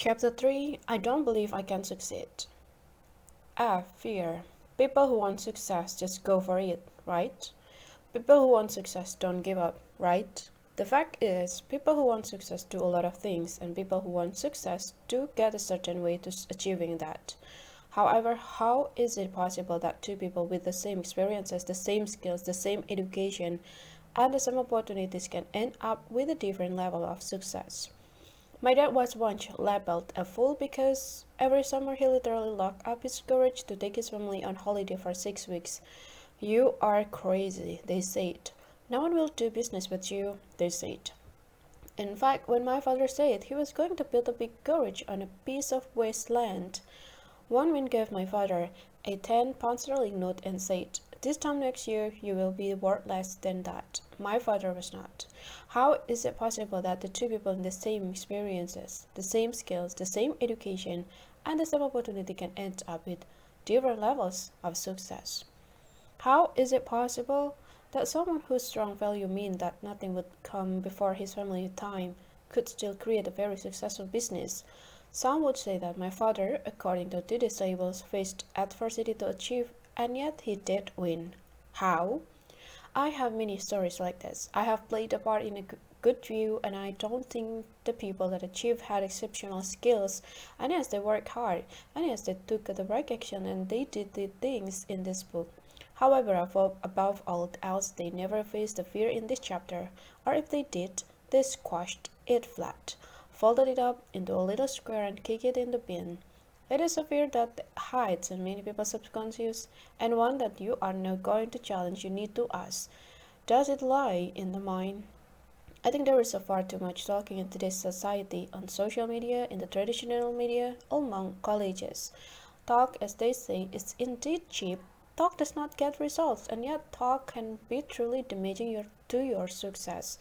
Chapter 3. I don't believe I can succeed. Fear. People who want success just go for it, right? People who want success don't give up, right? The fact is, people who want success do a lot of things, and people who want success do get a certain way to achieving that. However, how is it possible that two people with the same experiences, the same skills, the same education, and the same opportunities can end up with a different level of success? My dad was once labeled a fool because every summer he literally locked up his courage to take his family on holiday for 6 weeks. You are crazy, they said. No one will do business with you, they said. In fact, when my father said he was going to build a big garage on a piece of wasteland, one wind gave my father a £10 sterling note and said, "This time next year you will be worth less than that." My father was not. How is it possible that the two people in the same experiences, the same skills, the same education, and the same opportunity can end up with different levels of success? How is it possible that someone whose strong value mean that nothing would come before his family time could still create a very successful business? Some would say that my father, according to the disabled, faced adversity to achieve, and yet he did win. How? I have many stories like this. I have played a part in a good few, and I don't think the people that achieved had exceptional skills. And yes, they worked hard, and yes, they took the right action, and they did the things in this book. However, above all else, they never faced the fear in this chapter, or if they did, they squashed it flat, folded it up into a little square and kicked it in the bin. It is a fear that hides in many people's subconscious, and one that you are now going to challenge. You need to ask, does it lie in the mind? I think there is far too much talking in today's society, on social media, in the traditional media, among colleges. Talk, as they say, is indeed cheap. Talk does not get results, and yet talk can be truly damaging to your success.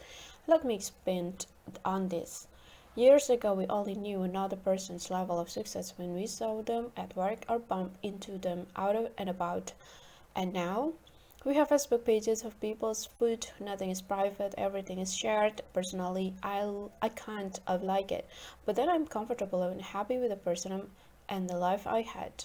Let me expand on this. Years ago, we only knew another person's level of success when we saw them at work or bumped into them out and about. And now, we have Facebook pages of people's food. Nothing is private, everything is shared. Personally, I can't like it, but then I'm comfortable and happy with the person and the life I had.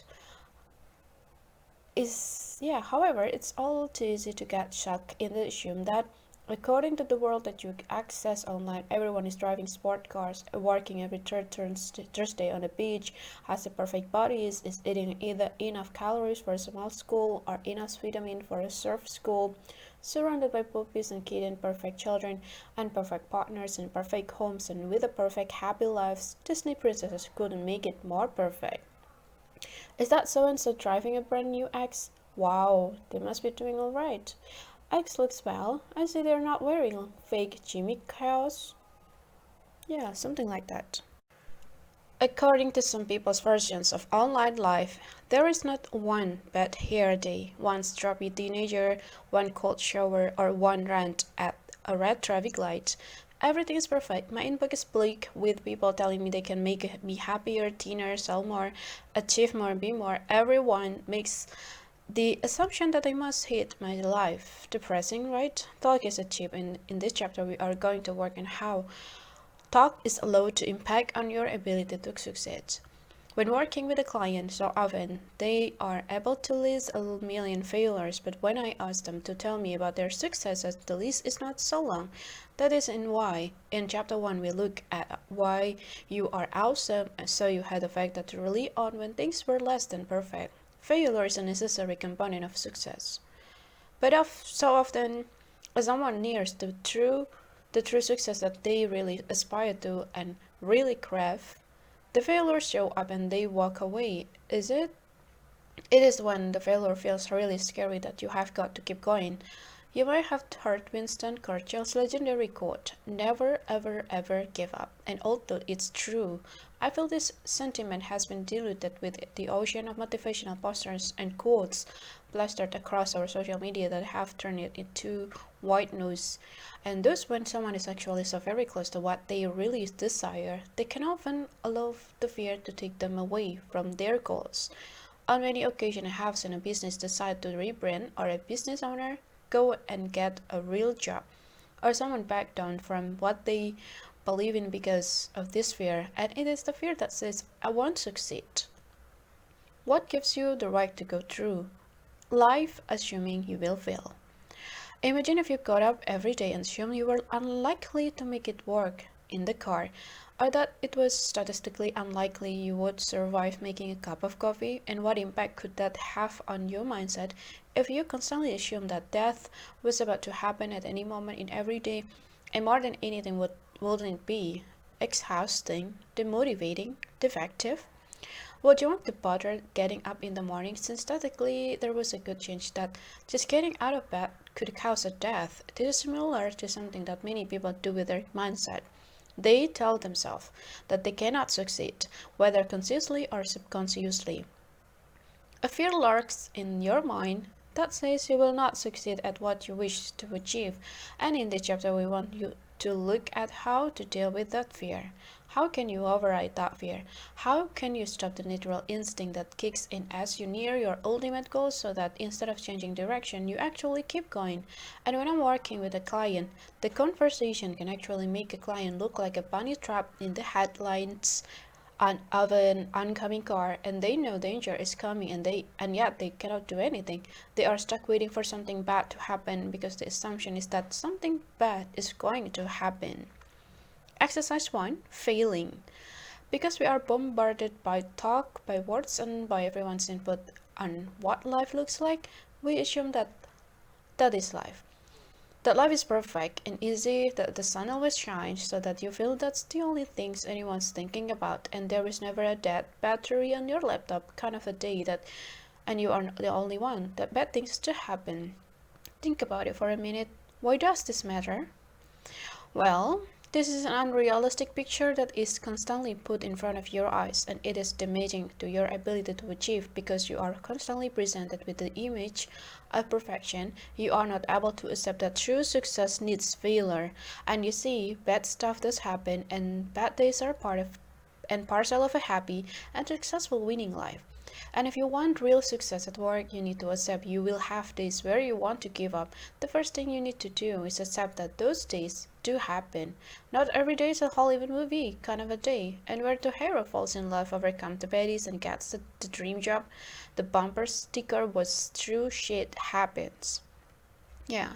However, it's all too easy to get stuck in the assume that according to the world that you access online, everyone is driving sport cars, working every third Thursday on the beach, has a perfect body, is eating either enough calories for a small school or enough vitamin for a surf school, surrounded by puppies and kittens, perfect children, and perfect partners, and perfect homes, and with a perfect happy lives. Disney princesses couldn't make it more perfect. Is that so-and-so driving a brand new X? Wow, they must be doing alright. X looks well. I see they're not wearing fake Jimmy cows. Yeah, something like that. According to some people's versions of online life, there is not one bad hair day, one stroppy teenager, one cold shower, or one rant at a red traffic light. Everything is perfect. My inbox is bleak with people telling me they can make me happier, thinner, sell more, achieve more, be more. Everyone makes the assumption that I must hate my life. Depressing, right? Talk is cheap. In this chapter, we are going to work on how talk is allowed to impact on your ability to succeed. When working with a client, so often they are able to list a million failures, but when I ask them to tell me about their successes, the list is not so long. That is in why. In chapter 1, we look at why you are awesome, so you had the fact that you rely on when things were less than perfect. Failure is a necessary component of success. But so often, as someone nears the true success that they really aspire to and really crave, the failures show up and they walk away. Is it? It is when the failure feels really scary that you have got to keep going. You might have heard Winston Churchill's legendary quote, "Never, ever, ever give up." And although it's true, I feel this sentiment has been diluted with the ocean of motivational posters and quotes plastered across our social media that have turned it into white noise. And thus, when someone is actually so very close to what they really desire, they can often allow the fear to take them away from their goals. On many occasions, I have seen a business decide to rebrand, or a business owner go and get a real job, or someone back down from what they believing because of this fear, and it is the fear that says, I won't succeed. What gives you the right to go through life assuming you will fail? Imagine if you got up every day and assumed you were unlikely to make it work in the car, or that it was statistically unlikely you would survive making a cup of coffee, and what impact could that have on your mindset if you constantly assume that death was about to happen at any moment in every day, and more than anything, wouldn't it be exhausting, demotivating, defective? Would you want to bother getting up in the morning, since statistically there was a good chance that just getting out of bed could cause a death? This is similar to something that many people do with their mindset. They tell themselves that they cannot succeed, whether consciously or subconsciously. A fear lurks in your mind that says you will not succeed at what you wish to achieve, and in this chapter we want you to look at how to deal with that fear. How can you override that fear? How can you stop the natural instinct that kicks in as you near your ultimate goal, so that instead of changing direction, you actually keep going? And when I'm working with a client, the conversation can actually make a client look like a bunny trapped in the headlights of an oncoming car, and they know danger is coming, and yet they cannot do anything. They are stuck waiting for something bad to happen because the assumption is that something bad is going to happen. Exercise 1: failing. Because we are bombarded by talk, by words, and by everyone's input on what life looks like, we assume that is life. That life is perfect and easy, that the sun always shines, so that you feel that's the only things anyone's thinking about, and there is never a dead battery on your laptop kind of a day and you are the only one, that bad things to happen. Think about it for a minute. Why does this matter? Well, this is an unrealistic picture that is constantly put in front of your eyes, and it is damaging to your ability to achieve because you are constantly presented with the image of perfection. You are not able to accept that true success needs failure, and you see, bad stuff does happen, and bad days are part of and parcel of a happy and successful winning life. And if you want real success at work, you need to accept you will have days where you want to give up. The first thing you need to do is accept that those days do happen. Not every day is a Hollywood movie kind of a day, and where the hero falls in love, overcomes the baddies, and gets the dream job, the bumper sticker was true shit happens. Yeah.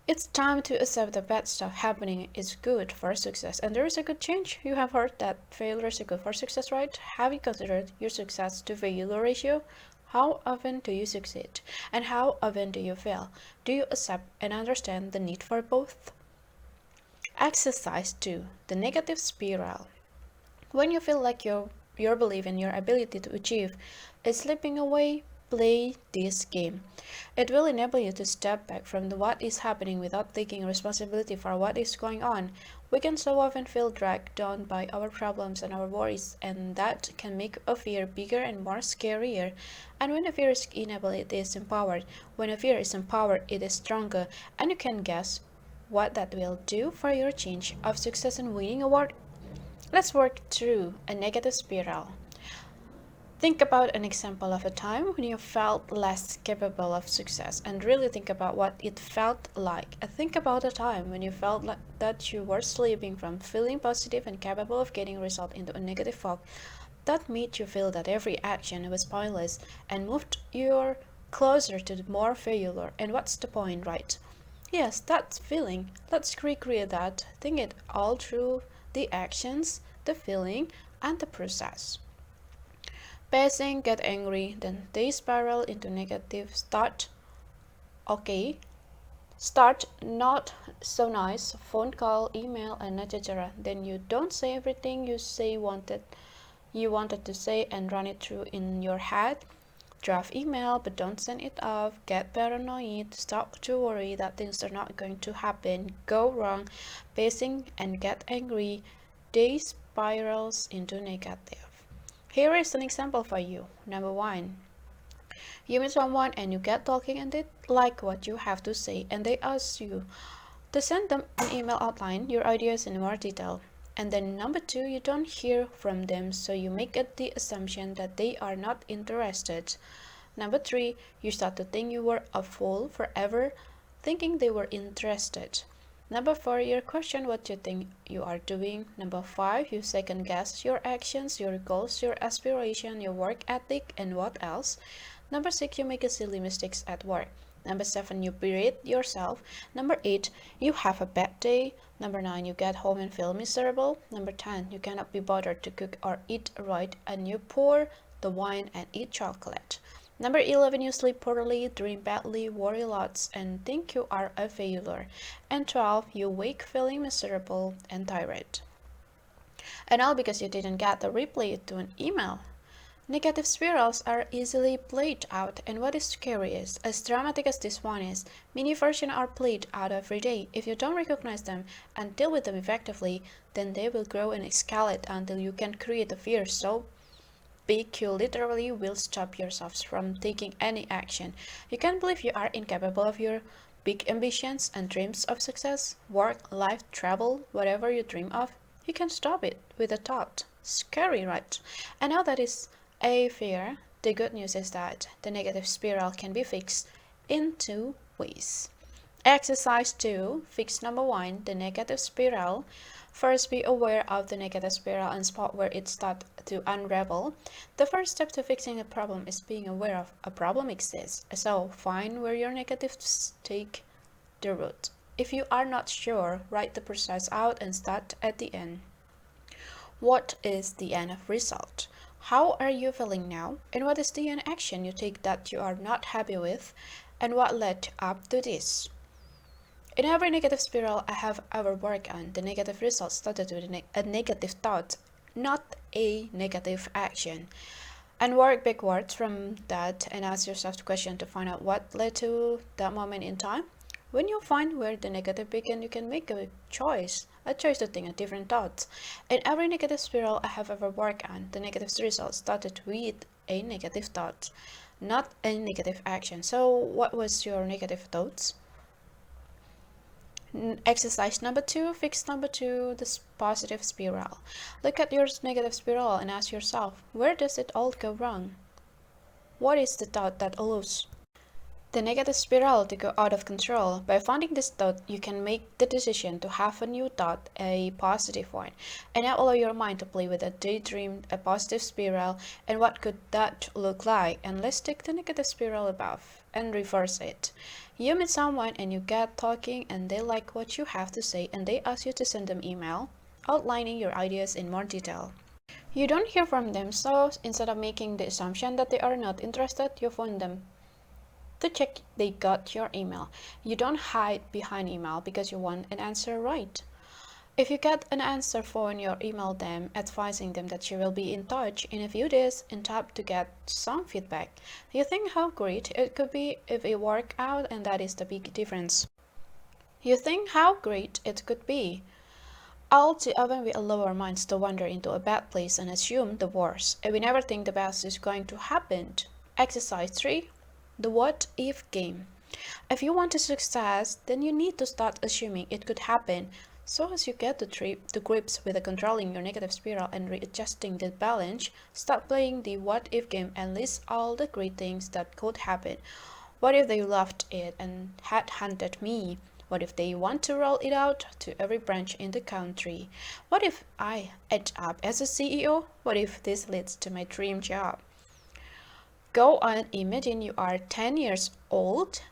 It's time to accept that bad stuff happening is good for success, and there is a good change. You have heard that failure is good for success, right? Have you considered your success to failure ratio? How often do you succeed? And how often do you fail? Do you accept and understand the need for both? Exercise 2: the negative spiral. When you feel like your belief in your ability to achieve is slipping away, play this game. It will enable you to step back from what is happening without taking responsibility for what is going on. We can so often feel dragged down by our problems and our worries, and that can make a fear bigger and more scarier. And when a fear is enabled, it is empowered. When a fear is empowered, it is stronger. And you can guess what that will do for your change of success and winning award. Let's work through a negative spiral. Think about an example of a time when you felt less capable of success, and really think about what it felt like. And think about a time when you felt like that you were slipping from feeling positive and capable of getting results into a negative fog that made you feel that every action was pointless and moved you closer to more failure. And what's the point, right? Yes, that feeling. Let's recreate that. Think it all through: the actions, the feeling, and the process. Pacing, get angry, then they spiral into negative. Okay, start not so nice, phone call, email, and etc. Then you don't say everything you wanted to say and run it through in your head. Draft email, but don't send it off. Get paranoid. Stop to worry that things are not going to happen. Go wrong. Pacing and get angry. They spirals into negative. Here is an example for you. Number 1. You meet someone and you get talking and they like what you have to say, and they ask you to send them an email outline your ideas in more detail. And then number 2, you don't hear from them, so you make the assumption that they are not interested. Number 3, you start to think you were a fool forever thinking they were interested. Number 4, you question what you think you are doing. Number 5, you second guess your actions, your goals, your aspiration, your work ethic, and what else. Number 6, you make silly mistakes at work. Number 7, you berate yourself. Number 8, you have a bad day. Number 9, you get home and feel miserable. Number 10, you cannot be bothered to cook or eat right, and you pour the wine and eat chocolate. Number 11, you sleep poorly, dream badly, worry lots, and think you are a failure. And 12, you wake feeling miserable and tired. And all because you didn't get the reply to an email. Negative spirals are easily played out, and what is scary is, as dramatic as this one is, many versions are played out every day. If you don't recognize them and deal with them effectively, then they will grow and escalate until you can create a fear so big you literally will stop yourself from taking any action. You can't believe you are incapable of your big ambitions and dreams of success, work, life, travel, whatever you dream of. You can stop it with a thought. Scary, right? And now that is a fear, the good news is that the negative spiral can be fixed in 2 ways. Exercise 2, fix number 1, the negative spiral. First, be aware of the negative spiral and spot where it starts to unravel. The first step to fixing a problem is being aware of a problem exists. So, find where your negatives take the root. If you are not sure, write the process out and start at the end. What is the end result? How are you feeling now? And what is the end action you take that you are not happy with? And what led up to this? In every negative spiral I have ever worked on, the negative result started with a negative thought, not a negative action. And work backwards from that and ask yourself the question to find out what led to that moment in time. When you find where the negative began, you can make a choice to think a different thoughts. In every negative spiral I have ever worked on, the negative result started with a negative thought, not a negative action. So what was your negative thoughts? Exercise number 2, fix number 2, the positive spiral. Look at your negative spiral and ask yourself, where does it all go wrong? What is the thought that allows the negative spiral to go out of control? By finding this thought, you can make the decision to have a new thought, a positive one, and now allow your mind to play with a daydream, a positive spiral, and what could that look like? And let's take the negative spiral above and reverse it. You meet someone and you get talking and they like what you have to say and they ask you to send them email outlining your ideas in more detail. You don't hear from them, so instead of making the assumption that they are not interested, you phone them to check they got your email. You don't hide behind email because you want an answer right. If you get an answer phone, you email them advising them that you will be in touch in a few days and tap to get some feedback. You think how great it could be if it worked out, and that is the big difference. You think how great it could be. All too often we allow our minds to wander into a bad place and assume the worst, and we never think the best is going to happen. Exercise 3, the what if game. If you want to success, then you need to start assuming it could happen. So as you get to grips with controlling your negative spiral and readjusting the balance, start playing the what if game and list all the great things that could happen. What if they loved it and had hunted me? What if they want to roll it out to every branch in the country? What if I end up as a CEO? What if this leads to my dream job? Go on, imagine you are 10 years old.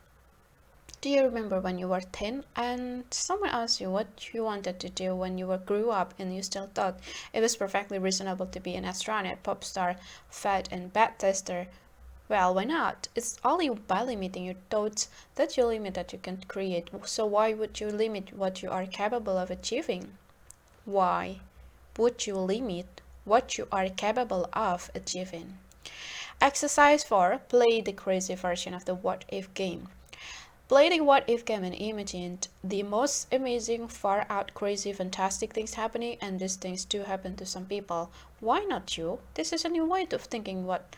Do you remember when you were 10 and someone asked you what you wanted to do when you grew up and you still thought it was perfectly reasonable to be an astronaut, pop star, fat and bad tester? Well, why not? It's only by limiting your thoughts that you limit that you can create. So why would you limit what you are capable of achieving? Why would you limit what you are capable of achieving? Exercise 4. Play the crazy version of the what if game. Play the what if game and imagine the most amazing, far out, crazy, fantastic things happening, and these things do happen to some people. Why not you? This is a new way of thinking what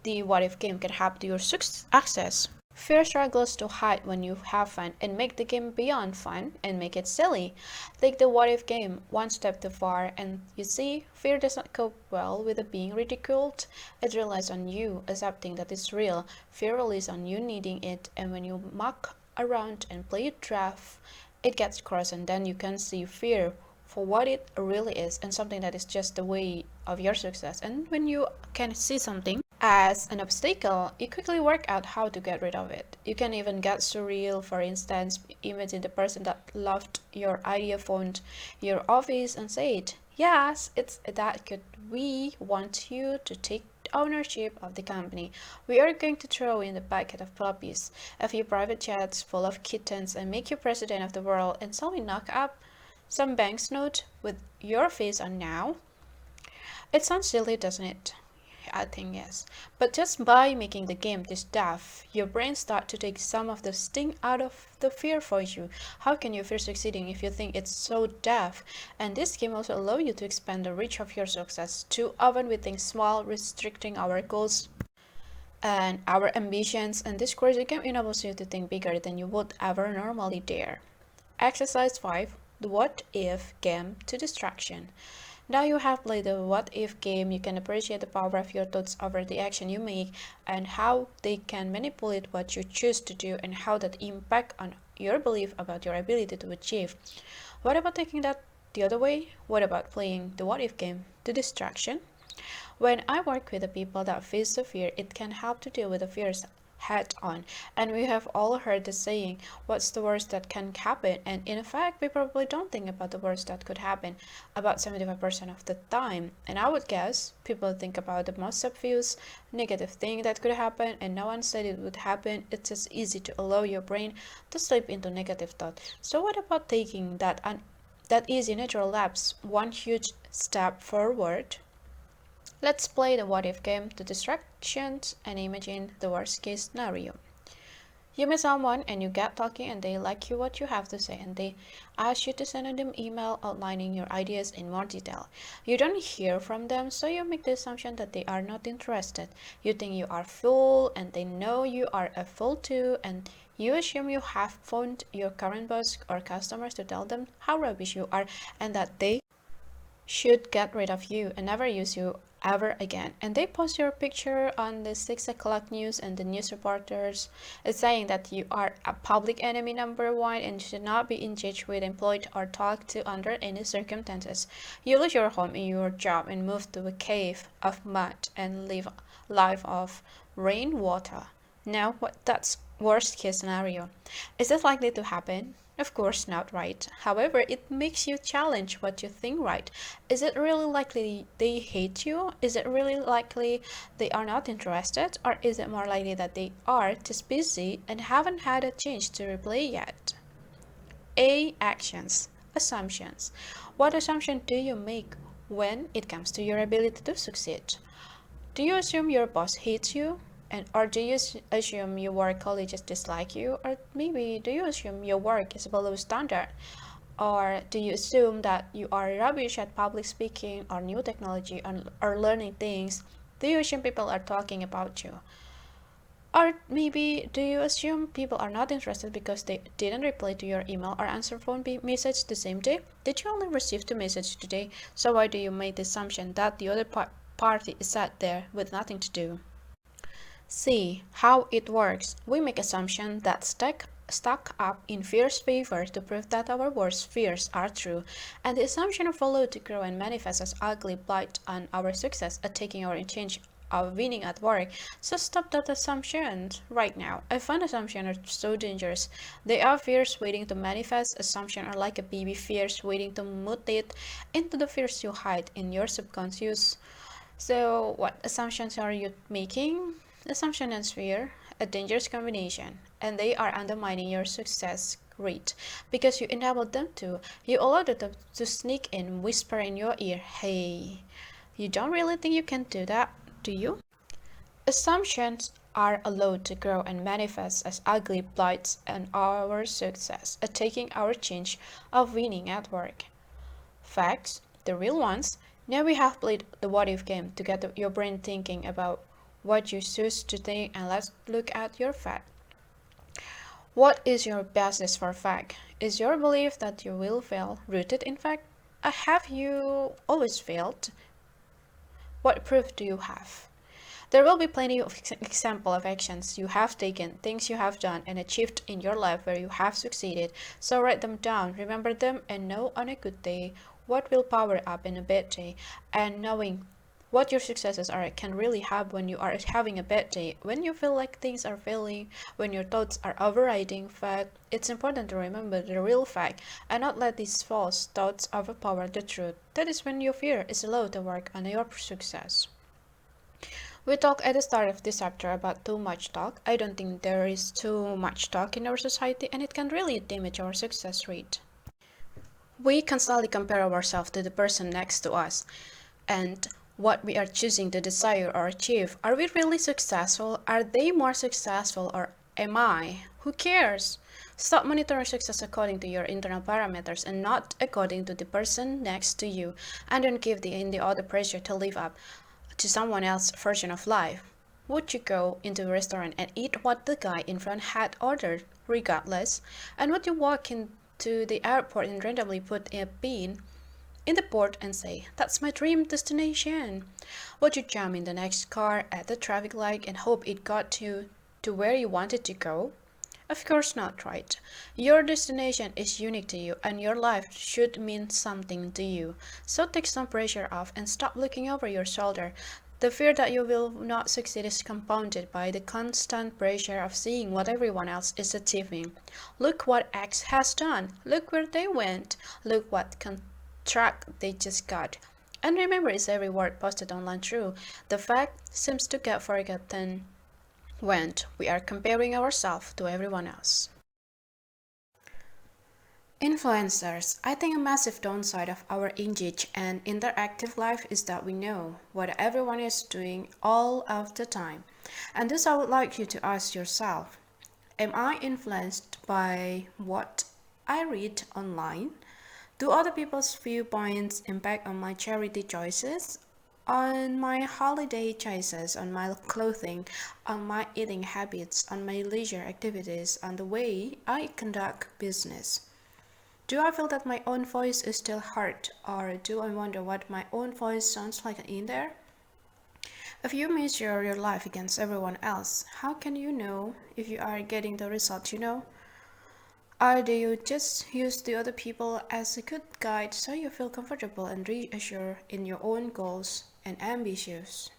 the what if game can help to your success. Fear struggles to hide when you have fun and make the game beyond fun and make it silly. Take the what if game one step too far and you see, fear does not cope well with being ridiculed. It relies on you accepting that it's real. Fear relies on you needing it, and when you muck around and play it rough it gets crossed, and then you can see fear for what it really is and something that is just the way of your success. And when you can see something as an obstacle, you quickly work out how to get rid of it. You can even get surreal. For instance, imagine the person that loved your idea phoned your office and said, yes, it's that good. We want you to take ownership of the company. We are going to throw in a bucket of puppies, a few private jets full of kittens, and make you president of the world. And so we knock up some bank's note with your face on now. It sounds silly, doesn't it? I think yes. But just by making the game this tough, your brain starts to take some of the sting out of the fear for you. How can you fear succeeding if you think it's so tough? And this game also allows you to expand the reach of your success. Too often we think small, restricting our goals and our ambitions, and this crazy game enables you to think bigger than you would ever normally dare. Exercise 5. The What If Game to Distraction. Now you have played the what if game, you can appreciate the power of your thoughts over the action you make and how they can manipulate what you choose to do and how that impact on your belief about your ability to achieve. What about taking that the other way? What about playing the what if game, the distraction? When I work with the people that face the fear, it can help to deal with the fears head on. And we have all heard the saying, what's the worst that can happen? And in fact, we probably don't think about the worst that could happen about 75% of the time. And I would guess people think about the most obvious negative thing that could happen, and no one said it would happen. It's just easy to allow your brain to slip into negative thought. So what about taking that easy natural lapse one huge step forward? Let's play the what if game, the distractions, and imagine the worst case scenario. You meet someone and you get talking and they like you what you have to say and they ask you to send them email outlining your ideas in more detail. You don't hear from them, so you make the assumption that they are not interested. You think you are fool and they know you are a fool too, and you assume you have phoned your current boss or customers to tell them how rubbish you are and that they should get rid of you and never use you ever again. And they post your picture on the 6 o'clock news, and the news reporters is saying that you are a public enemy number one and should not be engaged with, employed, or talked to under any circumstances. You lose your home and your job and move to a cave of mud and live a life of rainwater. Now, that's worst case scenario. Is this likely to happen? Of course not, right? However, it makes you challenge what you think, right? Is it really likely they hate you? Is it really likely they are not interested? Or is it more likely that they are just busy and haven't had a chance to reply yet? A. Actions. Assumptions. What assumption do you make when it comes to your ability to succeed? Do you assume your boss hates you? Or do you assume your work colleagues dislike you? Or maybe do you assume your work is below standard? Or do you assume that you are rubbish at public speaking or new technology or learning things? Do you assume people are talking about you? Or maybe do you assume people are not interested because they didn't reply to your email or answer phone message the same day? Did you only receive the message today? So why do you make the assumption that the other party is sat there with nothing to do? See how it works. We make assumptions that stack up in fear's favor to prove that our worst fears are true, and the assumption follow to grow and manifest as ugly blight on our success at taking our change of winning at work. So stop that assumption right now. I find assumptions are so dangerous. They are fears waiting to manifest. Assumptions are like a baby fears waiting to mutate into the fears you hide in your subconscious. So what assumptions are you making? Assumption and fear, a dangerous combination, and they are undermining your success rate because you enable them to. You allow them to sneak in, whisper in your ear, hey, you don't really think you can do that, do you? Assumptions are allowed to grow and manifest as ugly blights on our success, at taking our change of winning at work. Facts, the real ones. Now we have played the what if game to get your brain thinking about what you choose to think, and let's look at your fact. What is your basis for fact? Is your belief that you will fail rooted in fact? Have you always failed? What proof do you have? There will be plenty of example of actions you have taken, things you have done and achieved in your life where you have succeeded. So write them down, remember them, and know on a good day what will power up in a bad day. And knowing what your successes are can really help when you are having a bad day, when you feel like things are failing, when your thoughts are overriding fact. It's important to remember the real fact and not let these false thoughts overpower the truth. That is when your fear is allowed to work on your success. We talked at the start of this chapter about too much talk. I don't think there is too much talk in our society, and it can really damage our success rate. We constantly compare ourselves to the person next to us and what we are choosing to desire or achieve. Are we really successful? Are they more successful, or am I? Who cares? Stop monitoring success according to your internal parameters and not according to the person next to you, and don't give the other pressure to live up to someone else's version of life. Would you go into a restaurant and eat what the guy in front had ordered, regardless? And would you walk into the airport and randomly put a pin in the port and say, "That's my dream destination"? Would you jump in the next car at the traffic light and hope it got you to where you wanted to go? Of course not, right? Your destination is unique to you, and your life should mean something to you. So take some pressure off and stop looking over your shoulder. The fear that you will not succeed is compounded by the constant pressure of seeing what everyone else is achieving. Look what X has done. Look where they went. Look what contract they just got. And remember, is every word posted online true? The fact seems to get forgotten when we are comparing ourselves to everyone else. Influencers. I think a massive downside of our engaged and interactive life is that we know what everyone is doing all of the time. And this I would like you to ask yourself. Am I influenced by what I read online? Do other people's viewpoints impact on my charity choices? On my holiday choices, on my clothing, on my eating habits, on my leisure activities, on the way I conduct business? Do I feel that my own voice is still heard, or do I wonder what my own voice sounds like in there? If you measure your life against everyone else, how can you know if you are getting the result you know? Or do you just use the other people as a good guide so you feel comfortable and reassured in your own goals and ambitions?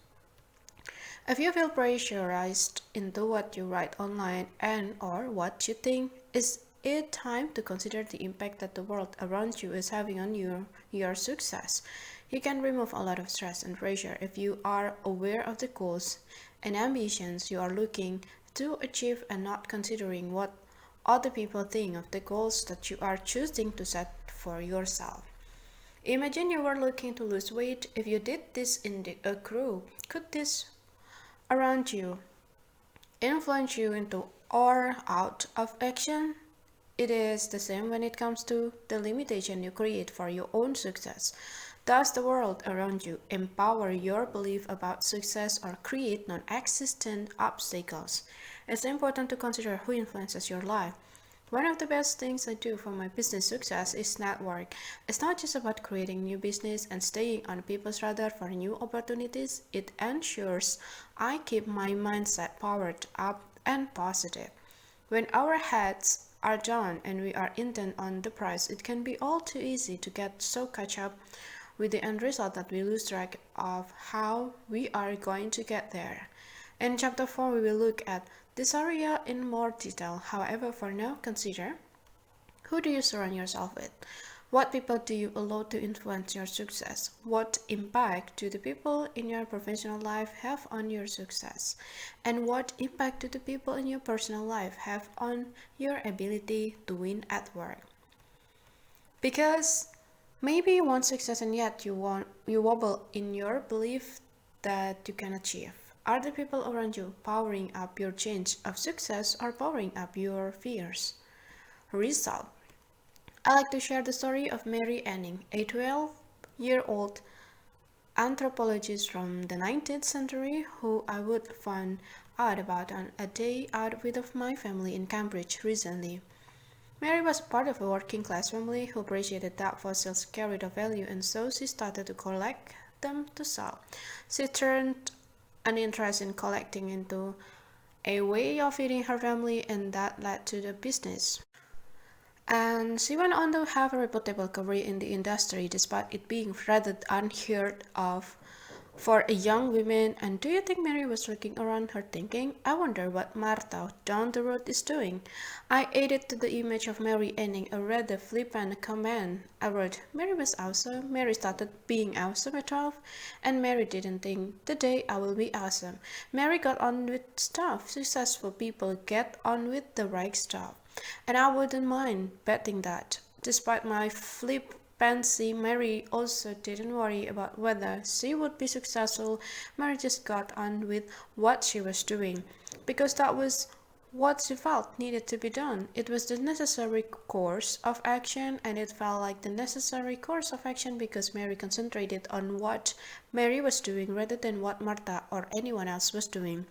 If you feel pressurized into what you write online and or what you think, is it time to consider the impact that the world around you is having on your success? You can remove a lot of stress and pressure if you are aware of the goals and ambitions you are looking to achieve and not considering what other people think of the goals that you are choosing to set for yourself. Imagine you were looking to lose weight. If you did this in a group, could this around you influence you into or out of action? It is the same when it comes to the limitation you create for your own success. Does the world around you empower your belief about success or create non-existent obstacles? It's important to consider who influences your life. One of the best things I do for my business success is network. It's not just about creating new business and staying on people's radar for new opportunities. It ensures I keep my mindset powered up and positive. When our heads are down and we are intent on the prize, it can be all too easy to get so catch up with the end result that we lose track of how we are going to get there. In chapter 4, we will look at this area in more detail. However, for now, consider who do you surround yourself with? What people do you allow to influence your success? What impact do the people in your professional life have on your success? And what impact do the people in your personal life have on your ability to win at work? Because maybe you want success and yet you wobble in your belief that you can achieve. Are the people around you powering up your change of success or powering up your fears? Result. I like to share the story of Mary Anning, a 12-year-old anthropologist from the 19th century who I would find out about on a day out with my family in Cambridge recently. Mary was part of a working-class family who appreciated that fossils carried a value, and so she started to collect them to sell. She turned an interest in collecting into a way of feeding her family, and that led to the business. And she went on to have a reputable career in the industry despite it being rather unheard of for a young woman. And do you think Mary was looking around her thinking, I wonder what Martha down the road is doing? I added to the image of Mary ending a rather flippant comment. I wrote, Mary was awesome. Mary started being awesome at 12, and Mary didn't think, the day I will be awesome. Mary got on with stuff. Successful people get on with the right stuff. And I wouldn't mind betting that. Despite my flippancy, Mary also didn't worry about whether she would be successful. Mary just got on with what she was doing, because that was what she felt needed to be done. It was the necessary course of action, and it felt like the necessary course of action because Mary concentrated on what Mary was doing rather than what Martha or anyone else was doing.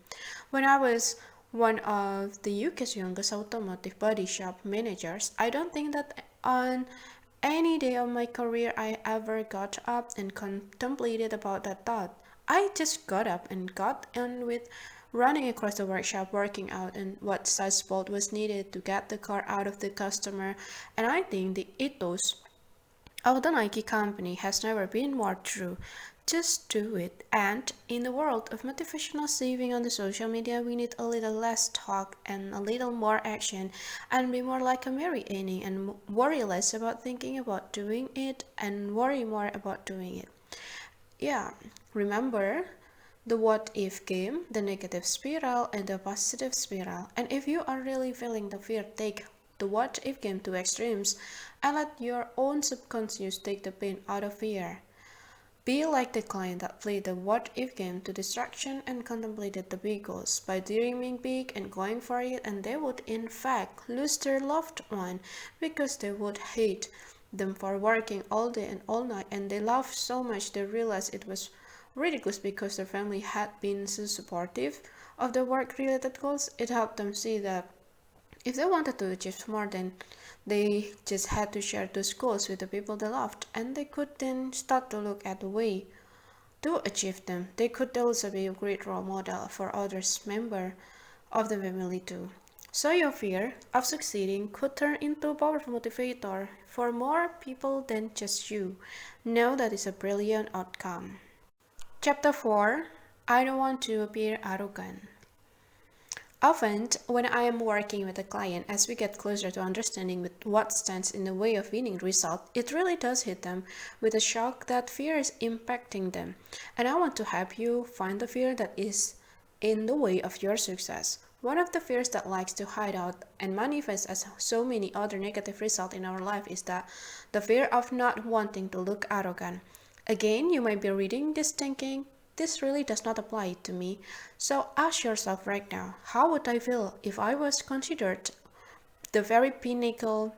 When I was one of the UK's youngest automotive body shop managers, I don't think that on any day of my career I ever got up and contemplated about that thought. I just got up and got on with running across the workshop, working out and what size bolt was needed to get the car out of the customer. And I think the ethos of the Nike company has never been more true. Just do it. And in the world of motivational saving on the social media, we need a little less talk and a little more action, and be more like a Mary Annie and worry less about thinking about doing it and worry more about doing it. Yeah, remember the what if game, the negative spiral, and the positive spiral. And if you are really feeling the fear, take the what if game to extremes and let your own subconscious take the pain out of fear. Be like the client that played the what if game to distraction and contemplated the big goals by dreaming big and going for it, and they would in fact lose their loved one because they would hate them for working all day and all night, and they laughed so much they realized it was ridiculous because their family had been so supportive of their work related goals. It helped them see that if they wanted to achieve more, then they just had to share those goals with the people they loved, and they could then start to look at the way to achieve them. They could also be a great role model for others members of the family too. So your fear of succeeding could turn into a powerful motivator for more people than just you. Now that is a brilliant outcome. Chapter 4. I don't want to appear arrogant. Often, when I am working with a client, as we get closer to understanding what stands in the way of winning result, it really does hit them with a shock that fear is impacting them. And I want to help you find the fear that is in the way of your success. One of the fears that likes to hide out and manifest as so many other negative results in our life is that the fear of not wanting to look arrogant. Again, you might be reading this thinking, this really does not apply to me. So ask yourself right now, how would I feel if I was considered the very pinnacle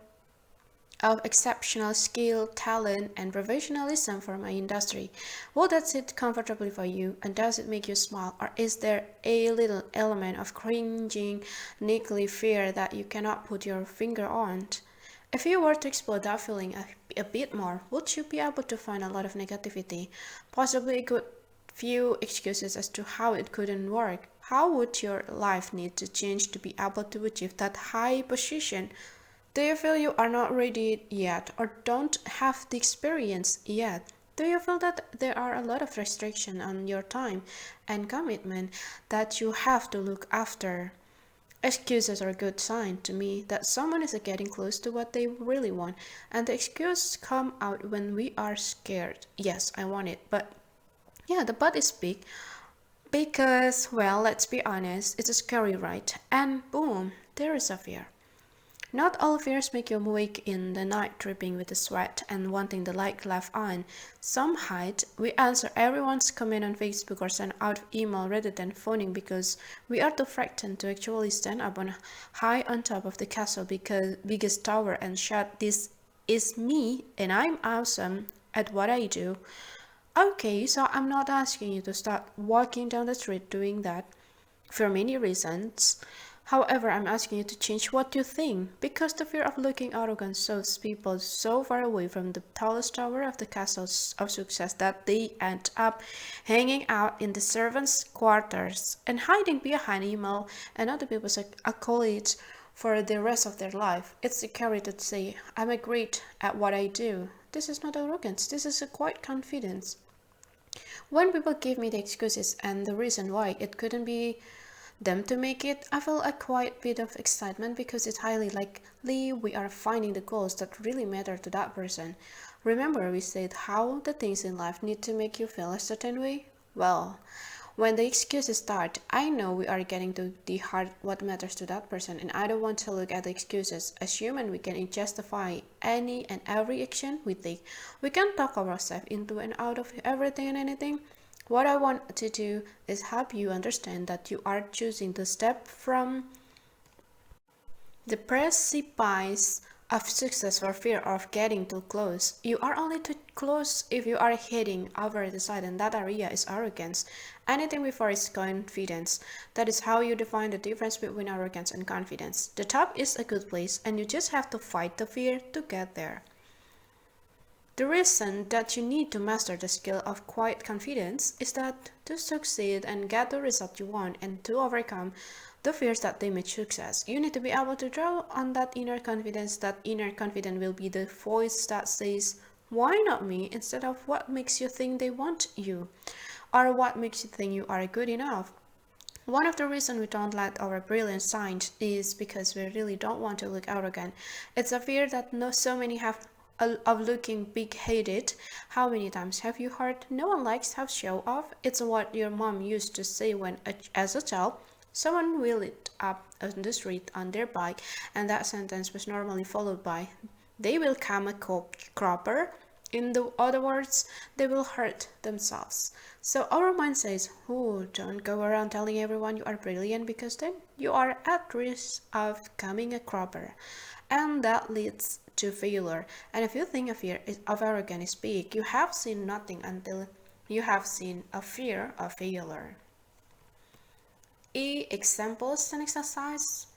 of exceptional skill, talent, and professionalism for my industry? Will that sit comfortably for you, and does it make you smile, or is there a little element of cringing, niggly fear that you cannot put your finger on? If you were to explore that feeling a bit more, would you be able to find a lot of negativity, possibly a good few excuses as to how it couldn't work? How would your life need to change to be able to achieve that high position? Do you feel you are not ready yet or don't have the experience yet? Do you feel that there are a lot of restrictions on your time and commitment that you have to look after? Excuses are a good sign to me that someone is getting close to what they really want, and the excuses come out when we are scared. Yes, I want it, but yeah, the but is big because, well, let's be honest, it's a scary ride, and boom, there is a fear. Not all fears make you awake in the night dripping with the sweat and wanting the light left on. Some hide. We answer everyone's comment on Facebook or send out email rather than phoning because we are too frightened to actually stand up on high on top of the castle because biggest tower and shout, "This is me and I'm awesome at what I do." Okay, so I'm not asking you to start walking down the street doing that for many reasons. However, I'm asking you to change what you think, because the fear of looking arrogant shows people so far away from the tallest tower of the castles of success that they end up hanging out in the servants' quarters and hiding behind email and other people's accolades for the rest of their life. It's scary to say, I'm great at what I do. This is not arrogance, this is a quiet confidence. When people give me the excuses and the reason why it couldn't be them to make it, I feel a quiet bit of excitement because it's highly likely we are finding the goals that really matter to that person. Remember, we said how the things in life need to make you feel a certain way? Well, when the excuses start, I know we are getting to the heart what matters to that person, and I don't want to look at the excuses. As human, we can justify any and every action we take. We can talk ourselves into and out of everything and anything. What I want to do is help you understand that you are choosing to step from the precipice of success for fear of getting too close. You are only too close if you are heading over the side, and that area is arrogance. Anything before is confidence. That is how you define the difference between arrogance and confidence. The top is a good place, and you just have to fight the fear to get there. The reason that you need to master the skill of quiet confidence is that to succeed and get the result you want and to overcome the fears that limit success, you need to be able to draw on that inner confidence. That inner confidence will be the voice that says, why not me, instead of what makes you think they want you, or what makes you think you are good enough. One of the reasons we don't let our brilliance shine is because we really don't want to look arrogant. It's a fear that so many have of looking big-headed. How many times have you heard, no one likes how show off? It's what your mom used to say when, as a child, someone wheeled up on the street on their bike, and that sentence was normally followed by, they will come a cropper. In the other words, they will hurt themselves. So our mind says, oh, don't go around telling everyone you are brilliant, because then you are at risk of becoming a cropper. And that leads to failure. And if you think a fear of arrogance is big, you have seen nothing until you have seen a fear of failure. Examples and exercise.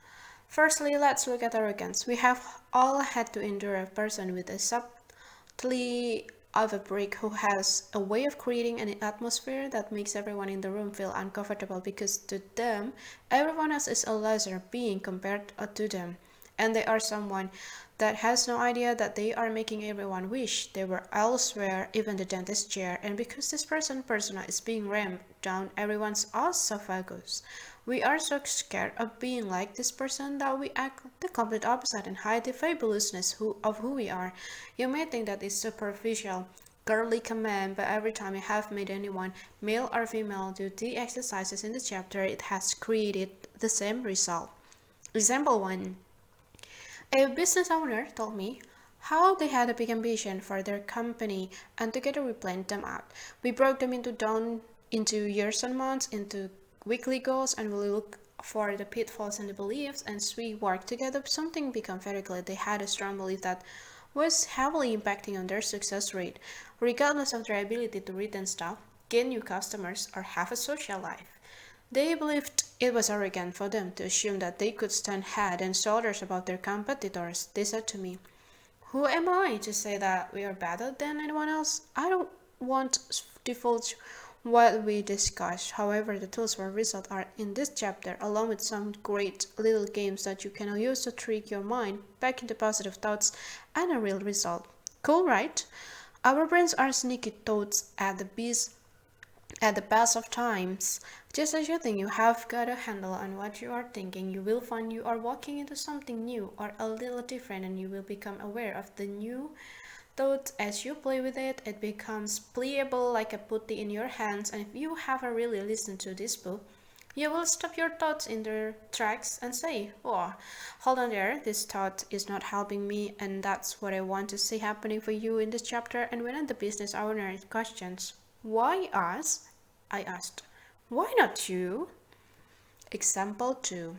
Firstly, let's look at arrogance. We have all had to endure a person with a subtlety of a brick who has a way of creating an atmosphere that makes everyone in the room feel uncomfortable, because to them, everyone else is a lesser being compared to them. And they are someone that has no idea that they are making everyone wish they were elsewhere, even the dentist chair. And because this persona is being rammed down everyone's esophagus, we are so scared of being like this person that we act the complete opposite and hide the fabulousness of who we are. You may think that is superficial, girly command, but every time you have made anyone, male or female, do the exercises in the chapter, it has created the same result. Example 1. A business owner told me how they had a big ambition for their company, and together we planned them out. We broke them down into years and months, into weekly goals, and we looked for the pitfalls and the beliefs, and as we worked together, something became very clear. They had a strong belief that was heavily impacting on their success rate, regardless of their ability to retain staff, gain new customers, or have a social life. They believed it was arrogant for them to assume that they could stand head and shoulders above their competitors. They said to me, who am I to say that we are better than anyone else? I don't want to divulge what we discussed. However, the tools for result are in this chapter, along with some great little games that you can use to trick your mind back into positive thoughts and a real result. Cool, right? Our brains are sneaky toads at the best of times. Just as you think you have got a handle on what you are thinking, you will find you are walking into something new or a little different, and you will become aware of the new thought. As you play with it, it becomes pliable like a putty in your hands, and if you have really listened to this book, you will stop your thoughts in their tracks and say, oh, hold on there, this thought is not helping me, and that's what I want to see happening for you in this chapter. And when the business owner questions, why us? I asked, why not you? Example 2.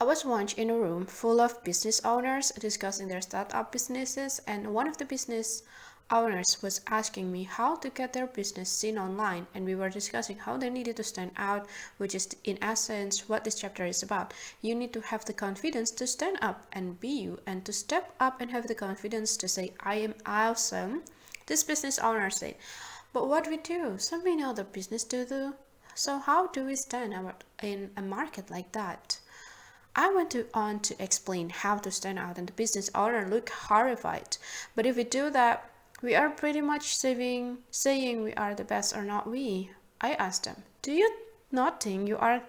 I was once in a room full of business owners discussing their startup businesses, and one of the business owners was asking me how to get their business seen online, and we were discussing how they needed to stand out, which is in essence what this chapter is about. You need to have the confidence to stand up and be you, and to step up and have the confidence to say, I am awesome. This business owner said, but what we do, so many other business do. So how do we stand out in a market like that? I went on to explain how to stand out, and the business owner looked horrified. But if we do that, we are pretty much saying we are the best or not we. I asked them, do you not think you are?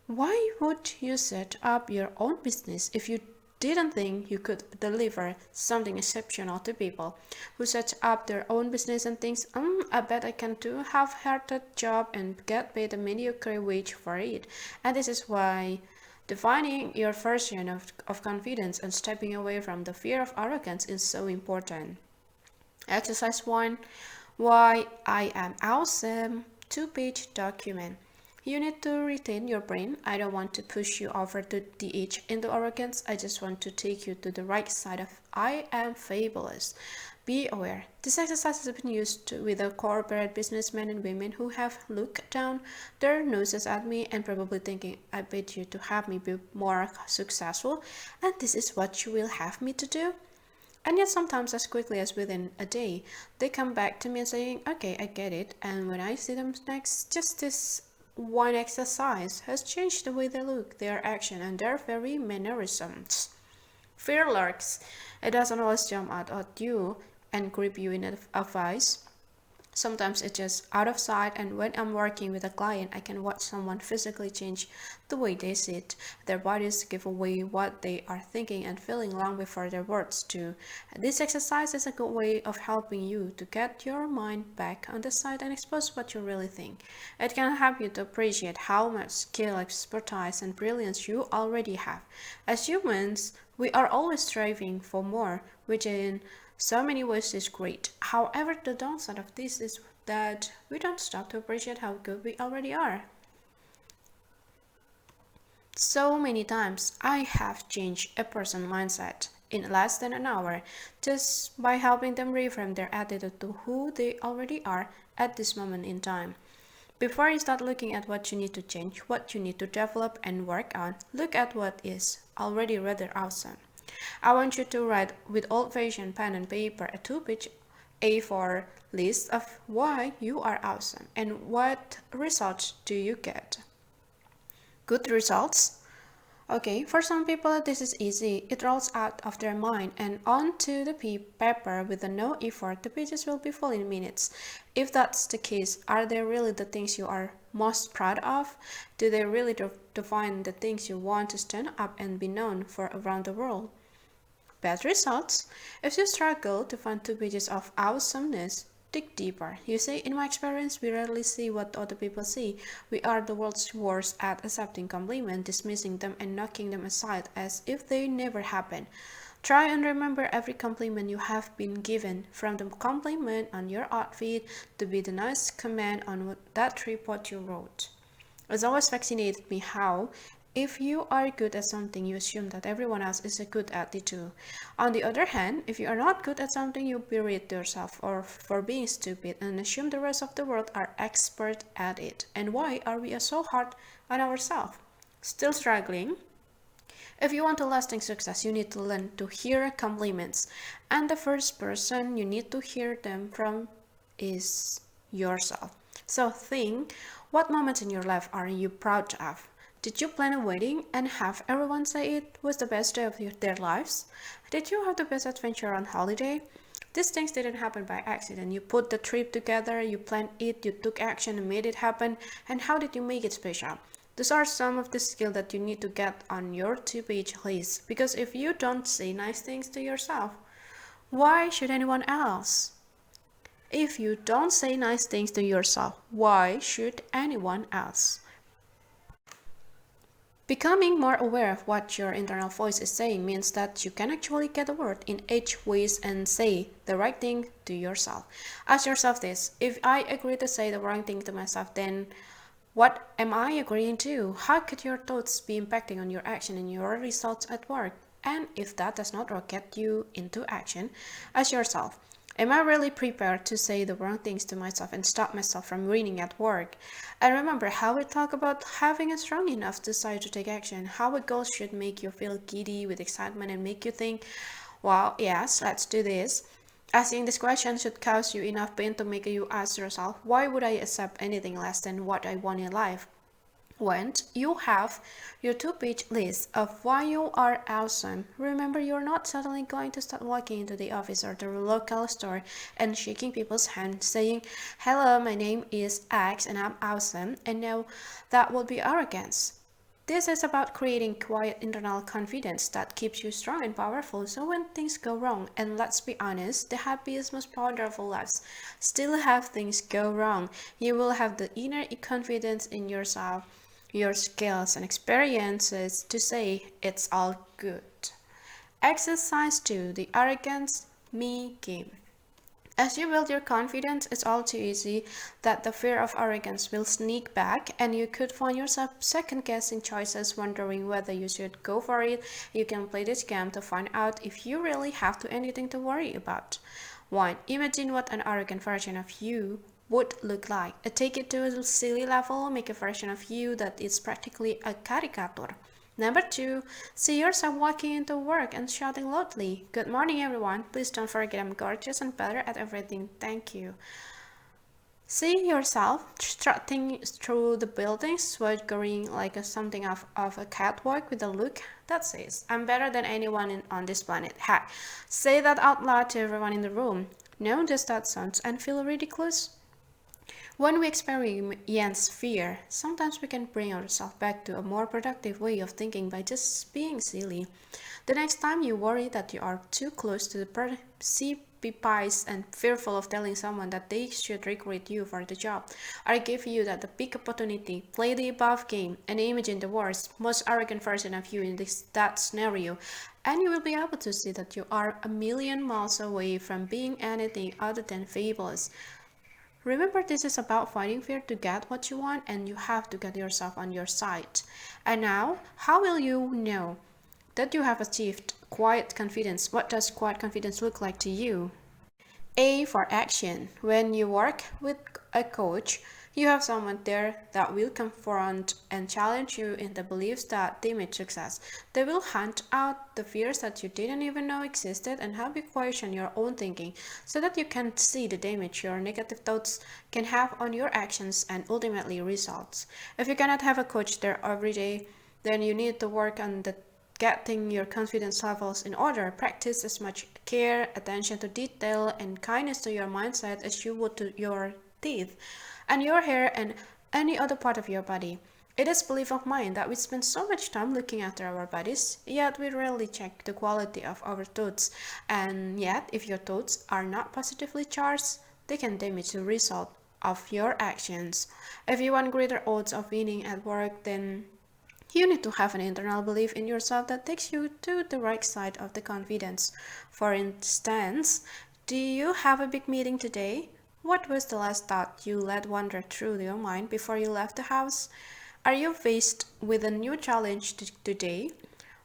Why would you set up your own business if you didn't think you could deliver something exceptional to people who set up their own business and thinks, I bet I can do a half-hearted job and get paid a mediocre wage for it. And this is why defining your version of confidence and stepping away from the fear of arrogance is so important. Exercise 1. Why I am awesome. 2-page document. You need to retain your brain. I don't want to push you over to the edge into arrogance. I just want to take you to the right side of I am fabulous. Be aware. This exercise has been used with the corporate businessmen and women who have looked down their noses at me and probably thinking, I bet you to have me be more successful, and this is what you will have me to do. And yet sometimes as quickly as within a day, they come back to me and saying, okay, I get it. And when I see them next, just this one exercise has changed the way they look, their action, and their very mannerisms. Fear lurks. It doesn't always jump out at you and grip you in a vice. Sometimes it's just out of sight, and when I'm working with a client, I can watch someone physically change the way they sit. Their bodies give away what they are thinking and feeling long before their words do. This exercise is a good way of helping you to get your mind back on the side and expose what you really think. It can help you to appreciate how much skill, expertise, and brilliance you already have. As humans, we are always striving for more, which in so many ways is great. However, the downside of this is that we don't stop to appreciate how good we already are. So many times I have changed a person's mindset in less than an hour just by helping them reframe their attitude to who they already are at this moment in time. Before you start looking at what you need to change, what you need to develop and work on, look at what is already rather awesome. I want you to write with old-fashioned pen and paper a 2-page A4 list of why you are awesome and what results do you get. Good results? Okay, for some people this is easy. It rolls out of their mind and onto the paper with no effort. The pages will be full in minutes. If that's the case, are they really the things you are most proud of? Do they really define the things you want to stand up and be known for around the world? Bad results? If you struggle to find 2 pages of awesomeness, dig deeper. You see, in my experience, we rarely see what other people see. We are the world's worst at accepting compliments, dismissing them, and knocking them aside as if they never happened. Try and remember every compliment you have been given, from the compliment on your outfit to be the nice comment on that report you wrote. It's always fascinated me how, if you are good at something, you assume that everyone else is good at it too. On the other hand, if you are not good at something, you berate yourself for being stupid and assume the rest of the world are expert at it. And why are we so hard on ourselves? Still struggling? If you want a lasting success, you need to learn to hear compliments. And the first person you need to hear them from is yourself. So think, what moments in your life are you proud of? Did you plan a wedding and have everyone say it was the best day of their lives? Did you have the best adventure on holiday? These things didn't happen by accident. You put the trip together, you planned it, you took action and made it happen. And how did you make it special? These are some of the skills that you need to get on your 2-page list. Because if you don't say nice things to yourself, why should anyone else? If you don't say nice things to yourself, why should anyone else? Becoming more aware of what your internal voice is saying means that you can actually get a word in each ways and say the right thing to yourself. Ask yourself this: if I agree to say the wrong thing to myself, then what am I agreeing to? How could your thoughts be impacting on your action and your results at work? And if that does not get you into action, ask yourself, Am I really prepared to say the wrong things to myself and stop myself from winning at work? And remember how we talk about having a strong enough desire to take action, how a goal should make you feel giddy with excitement and make you think, well, yes, let's do this. Asking this question should cause you enough pain to make you ask yourself, why would I accept anything less than what I want in life? Once you have your two-page list of why you are awesome, remember you're not suddenly going to start walking into the office or the local store and shaking people's hands saying, hello, my name is X and I'm awesome, and now that would be arrogance. This is about creating quiet internal confidence that keeps you strong and powerful so when things go wrong, and let's be honest, the happiest, most powerful lives still have things go wrong, you will have the inner confidence in yourself, your skills and experiences to say it's all good. Exercise 2, the arrogance me game. As you build your confidence, it's all too easy that the fear of arrogance will sneak back and you could find yourself second guessing choices, wondering whether you should go for it. You can play this game to find out if you really have anything to worry about. 1. Imagine what an arrogant version of you would look like. Take it to a silly level, make a version of you that is practically a caricature. Number 2, see yourself walking into work and shouting loudly, good morning everyone, please don't forget I'm gorgeous and better at everything, thank you. See yourself strutting through the building, swaggering like something of a catwalk with a look that says, I'm better than anyone on this planet. Heck, say that out loud to everyone in the room. No, does that sound and feel ridiculous? When we experience fear, sometimes we can bring ourselves back to a more productive way of thinking by just being silly. The next time you worry that you are too close to the precipice and fearful of telling someone that they should recruit you for the job, I give you that the big opportunity, play the above game and imagine the worst, most arrogant version of you in that scenario, and you will be able to see that you are a million miles away from being anything other than fabulous. Remember, this is about fighting fear to get what you want, and you have to get yourself on your side. And now, how will you know that you have achieved quiet confidence? What does quiet confidence look like to you? A for action. When you work with a coach, you have someone there that will confront and challenge you in the beliefs that limit success. They will hunt out the fears that you didn't even know existed and help you question your own thinking so that you can see the damage your negative thoughts can have on your actions and ultimately results. If you cannot have a coach there every day, then you need to work on getting your confidence levels in order. Practice as much care, attention to detail, and kindness to your mindset as you would to your teeth and your hair and any other part of your body. It is belief of mine that we spend so much time looking after our bodies, yet we rarely check the quality of our thoughts. And yet, if your thoughts are not positively charged, they can damage the result of your actions. If you want greater odds of winning at work, then you need to have an internal belief in yourself that takes you to the right side of the confidence. For instance, do you have a big meeting today? What was the last thought you let wander through your mind before you left the house? Are you faced with a new challenge today?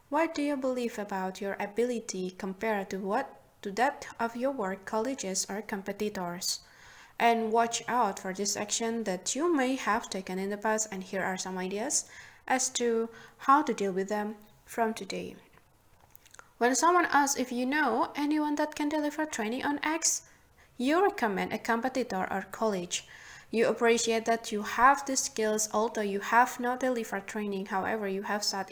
What do you believe about your ability compared to that of your work colleagues or competitors? And watch out for this action that you may have taken in the past, and here are some ideas as to how to deal with them from today. When someone asks if you know anyone that can deliver training on X, you recommend a competitor or colleague. You appreciate that you have the skills although you have not delivered training, however you have sat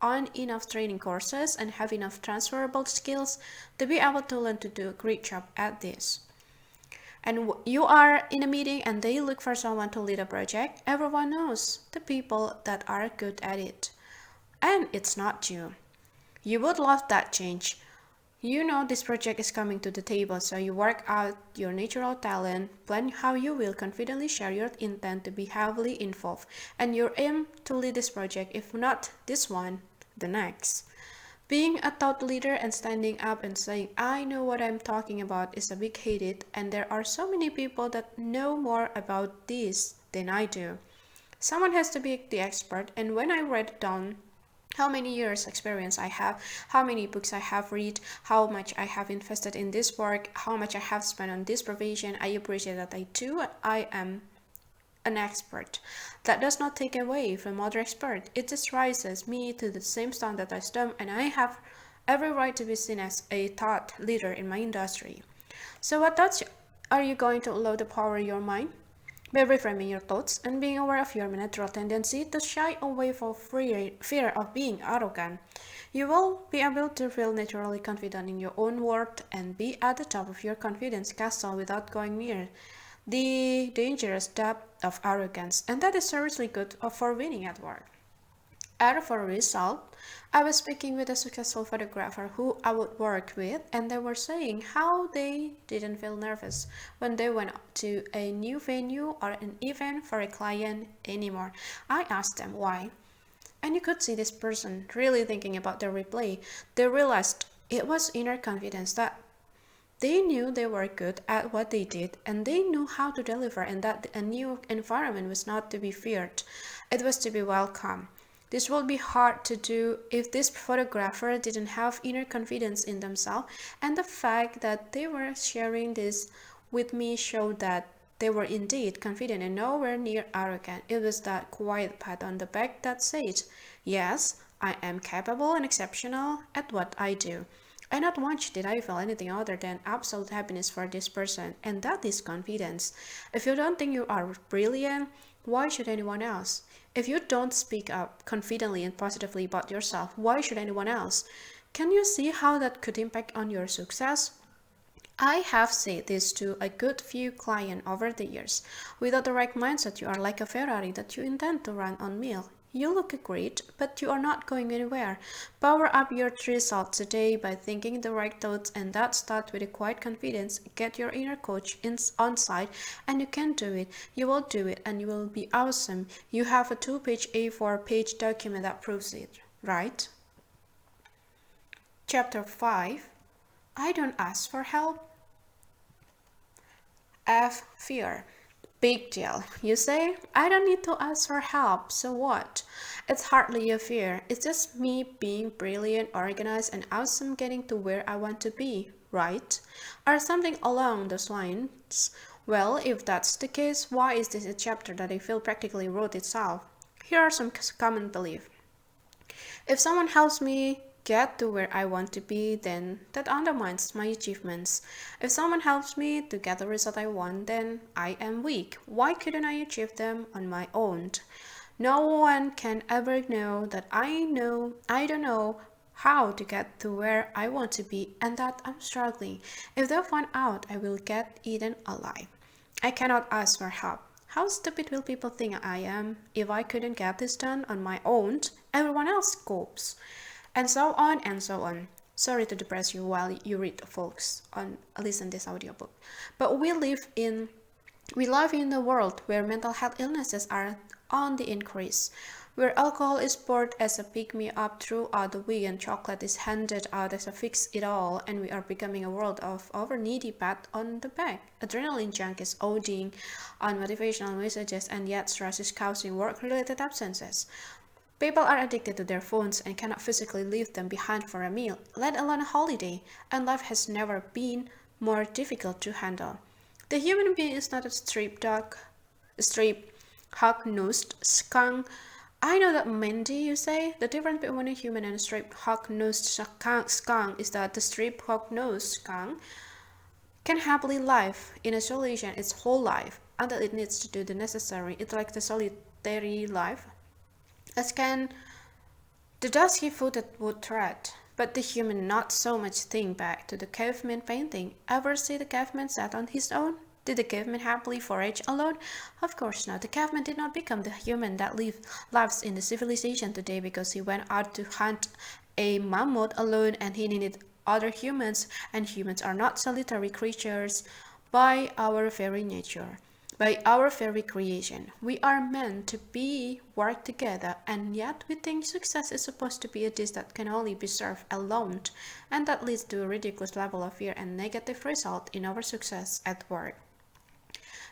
on enough training courses and have enough transferable skills to be able to learn to do a great job at this. And you are in a meeting and they look for someone to lead a project, everyone knows the people that are good at it. And it's not you. You would love that change. You know this project is coming to the table, so you work out your natural talent, plan how you will confidently share your intent to be heavily involved, and you aim to lead this project, if not this one, the next. Being a thought leader and standing up and saying, I know what I'm talking about is a big hit, and there are so many people that know more about this than I do. Someone has to be the expert, and when I write it down, how many years experience I have, how many books I have read, how much I have invested in this work, how much I have spent on this profession. I appreciate that I do. I am an expert. That does not take away from other experts. It just rises me to the same standard as them, and I have every right to be seen as a thought leader in my industry. So what thoughts are you going to allow to power your mind? By reframing your thoughts and being aware of your natural tendency to shy away from fear of being arrogant, you will be able to feel naturally confident in your own worth and be at the top of your confidence castle without going near the dangerous depth of arrogance, and that is seriously good for winning at work. As a result, I was speaking with a successful photographer who I would work with, and they were saying how they didn't feel nervous when they went to a new venue or an event for a client anymore. I asked them why, and you could see this person really thinking about their replay. They realized it was inner confidence that they knew they were good at what they did and they knew how to deliver, and that a new environment was not to be feared, it was to be welcome. This would be hard to do if this photographer didn't have inner confidence in themselves, and the fact that they were sharing this with me showed that they were indeed confident and nowhere near arrogant. It was that quiet pat on the back that said, yes, I am capable and exceptional at what I do. And not once did I feel anything other than absolute happiness for this person, and that is confidence. If you don't think you are brilliant, why should anyone else? If you don't speak up confidently and positively about yourself, why should anyone else? Can you see how that could impact on your success? I have said this to a good few clients over the years. Without the right mindset, you are like a Ferrari that you intend to run on mill. You look great, but you are not going anywhere. Power up your results today by thinking the right thoughts, and that starts with a quiet confidence. Get your inner coach on site, and you can do it. You will do it, and you will be awesome. You have a 2-page A4-page document that proves it, right? Chapter 5. I don't ask for help. F. Fear. Big deal. You say, I don't need to ask for help, so what? It's hardly a fear. It's just me being brilliant, organized, and awesome getting to where I want to be, right? Or something along those lines. Well, if that's the case, why is this a chapter that I feel practically wrote itself? Here are some common beliefs. If someone helps me get to where I want to be, then that undermines my achievements. If someone helps me to get the result I want, then I am weak. Why couldn't I achieve them on my own? No one can ever know that I don't know how to get to where I want to be and that I'm struggling. If they find out, I will get eaten alive. I cannot ask for help. How stupid will people think I am if I couldn't get this done on my own? Everyone else copes. And so on and so on. Sorry to depress you while you read, folks, on listen this audiobook. But we live in a world where mental health illnesses are on the increase, where alcohol is poured as a pick-me-up throughout the week and chocolate is handed out as a fix-it-all, and we are becoming a world of over-needy pat on the back. Adrenaline junkies ODing on motivational messages, and yet stress is causing work-related absences. People are addicted to their phones and cannot physically leave them behind for a meal, let alone a holiday, and life has never been more difficult to handle. The human being is not a straight, hawk-nosed skunk. I know that, Mandy, you say. The difference between a human and a straight hawk-nosed skunk is that the straight hawk-nosed skunk can happily live in isolation its whole life until it needs to do the necessary. It's like the solitary life, as can the dusky-footed wood rat. But the human not so much think back to the caveman painting. Ever see the caveman sat on his own? Did the caveman happily forage alone? Of course not. The caveman did not become the human that lives in the civilization today because he went out to hunt a mammoth alone and he needed other humans, and humans are not solitary creatures by our very nature. By our very creation, we are meant to work together, and yet we think success is supposed to be a dish that can only be served alone, and that leads to a ridiculous level of fear and negative result in our success at work.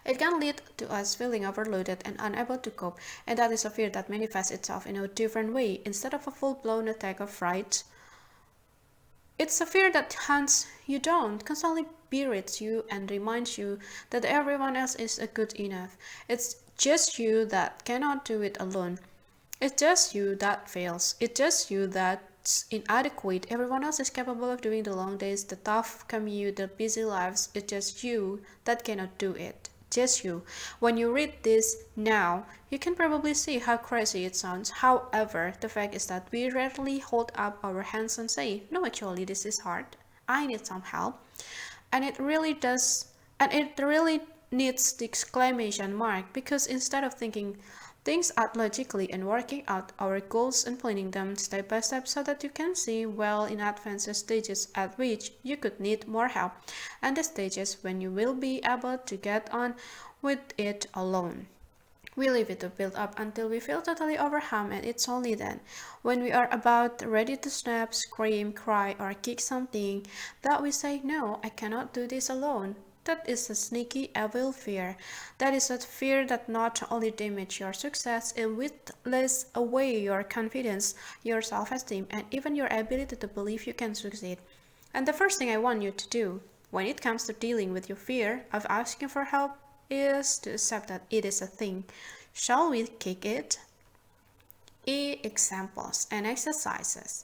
It can lead to us feeling overloaded and unable to cope, and that is a fear that manifests itself in a different way. Instead of a full-blown attack of fright, it's a fear that hunts you down, constantly berates you, and reminds you that everyone else is good enough. It's just you that cannot do it alone. It's just you that fails. It's just you that's inadequate. Everyone else is capable of doing the long days, the tough commute, the busy lives. It's just you that cannot do it. Just you. When you read this now, you can probably see how crazy it sounds. However, the fact is that we rarely hold up our hands and say, no, actually, this is hard. I need some help. And it really does, and it really needs the exclamation mark, because instead of thinking things out logically and working out our goals and planning them step by step so that you can see well in advance the stages at which you could need more help and the stages when you will be able to get on with it alone. We leave it to build up until we feel totally overwhelmed, and it's only then, when we are about ready to snap, scream, cry, or kick something, that we say, no, I cannot do this alone. That is a sneaky, evil fear. That is a fear that not only damages your success, it whittles away your confidence, your self-esteem, and even your ability to believe you can succeed. And the first thing I want you to do, when it comes to dealing with your fear of asking for help, is to accept that it is a thing. Shall we kick it? Examples and exercises.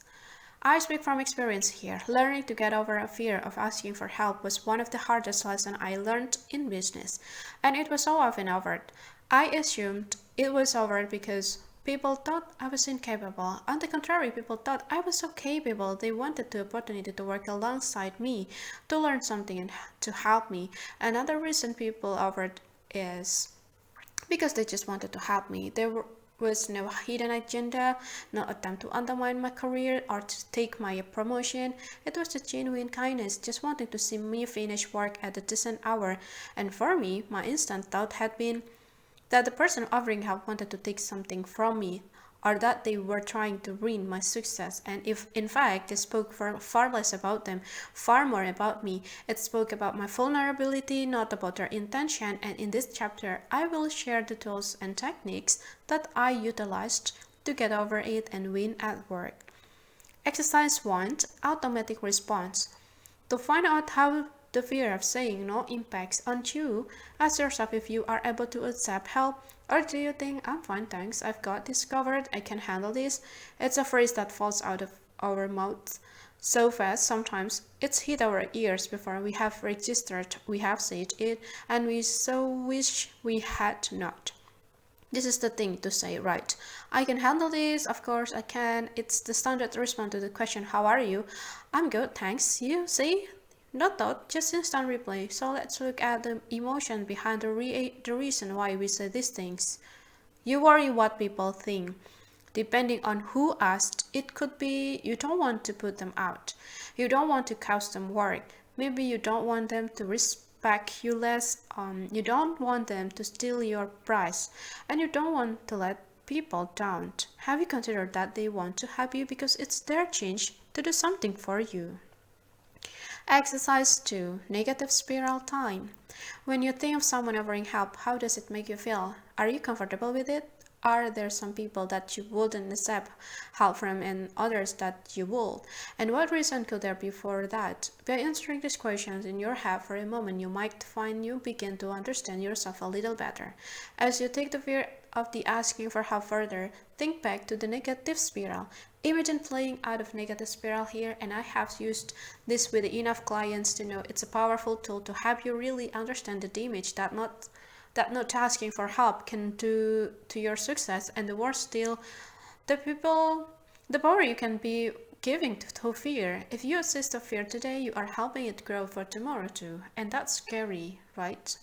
I speak from experience here. Learning to get over a fear of asking for help was one of the hardest lessons I learned in business, and it was so often overt. I assumed it was overt because people thought I was incapable. On the contrary, people thought I was so capable. They wanted the opportunity to work alongside me, to learn something and to help me. Another reason people offered is because they just wanted to help me. There was no hidden agenda, no attempt to undermine my career or to take my promotion. It was a genuine kindness, just wanting to see me finish work at a decent hour. And for me, my instant thought had been that the person offering help wanted to take something from me, or that they were trying to ruin my success. And if in fact it spoke far less about them, far more about me, it spoke about my vulnerability, not about their intention. And in this chapter, I will share the tools and techniques that I utilized to get over it and win at work. Exercise 1, automatic response. To find out how the fear of saying no impacts on you, ask yourself if you are able to accept help, or do you think, I'm fine, thanks, I've got this covered, I can handle this. It's a phrase that falls out of our mouths so fast sometimes it's hit our ears before we have registered we have said it, and we so wish we had not. This is the thing to say, right? I can handle this, of course I can. It's the standard response to the question, how are you? I'm good, thanks. You see? Not thought, just instant replay. So let's look at the emotion behind the reason why we say these things. You worry what people think. Depending on who asked, it could be you don't want to put them out. You don't want to cause them work. Maybe you don't want them to respect you less. You don't want them to steal your prize. And you don't want to let people down. Have you considered that they want to help you because it's their chance to do something for you? Exercise 2, negative spiral time. When you think of someone offering help, how does it make you feel? Are you comfortable with it? Are there some people that you wouldn't accept help from and others that you would? And what reason could there be for that? By answering these questions in your head for a moment, you might find you begin to understand yourself a little better. As you take the fear of the asking for help further, think back to the negative spiral. Imagine playing out of negative spiral here, and I have used this with enough clients to know it's a powerful tool to help you really understand the damage that not asking for help can do to your success, and the worst still, the power you can be giving to fear. If you assist to fear today, you are helping it grow for tomorrow too, and that's scary, right?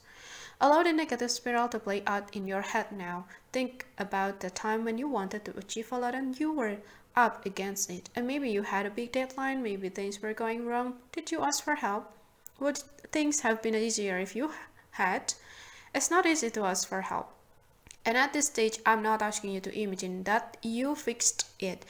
Allow the negative spiral to play out in your head now. Think about the time when you wanted to achieve a lot and you were up against it. And maybe you had a big deadline, maybe things were going wrong. Did you ask for help? Would things have been easier if you had? It's not easy to ask for help. And at this stage, I'm not asking you to imagine that you fixed it.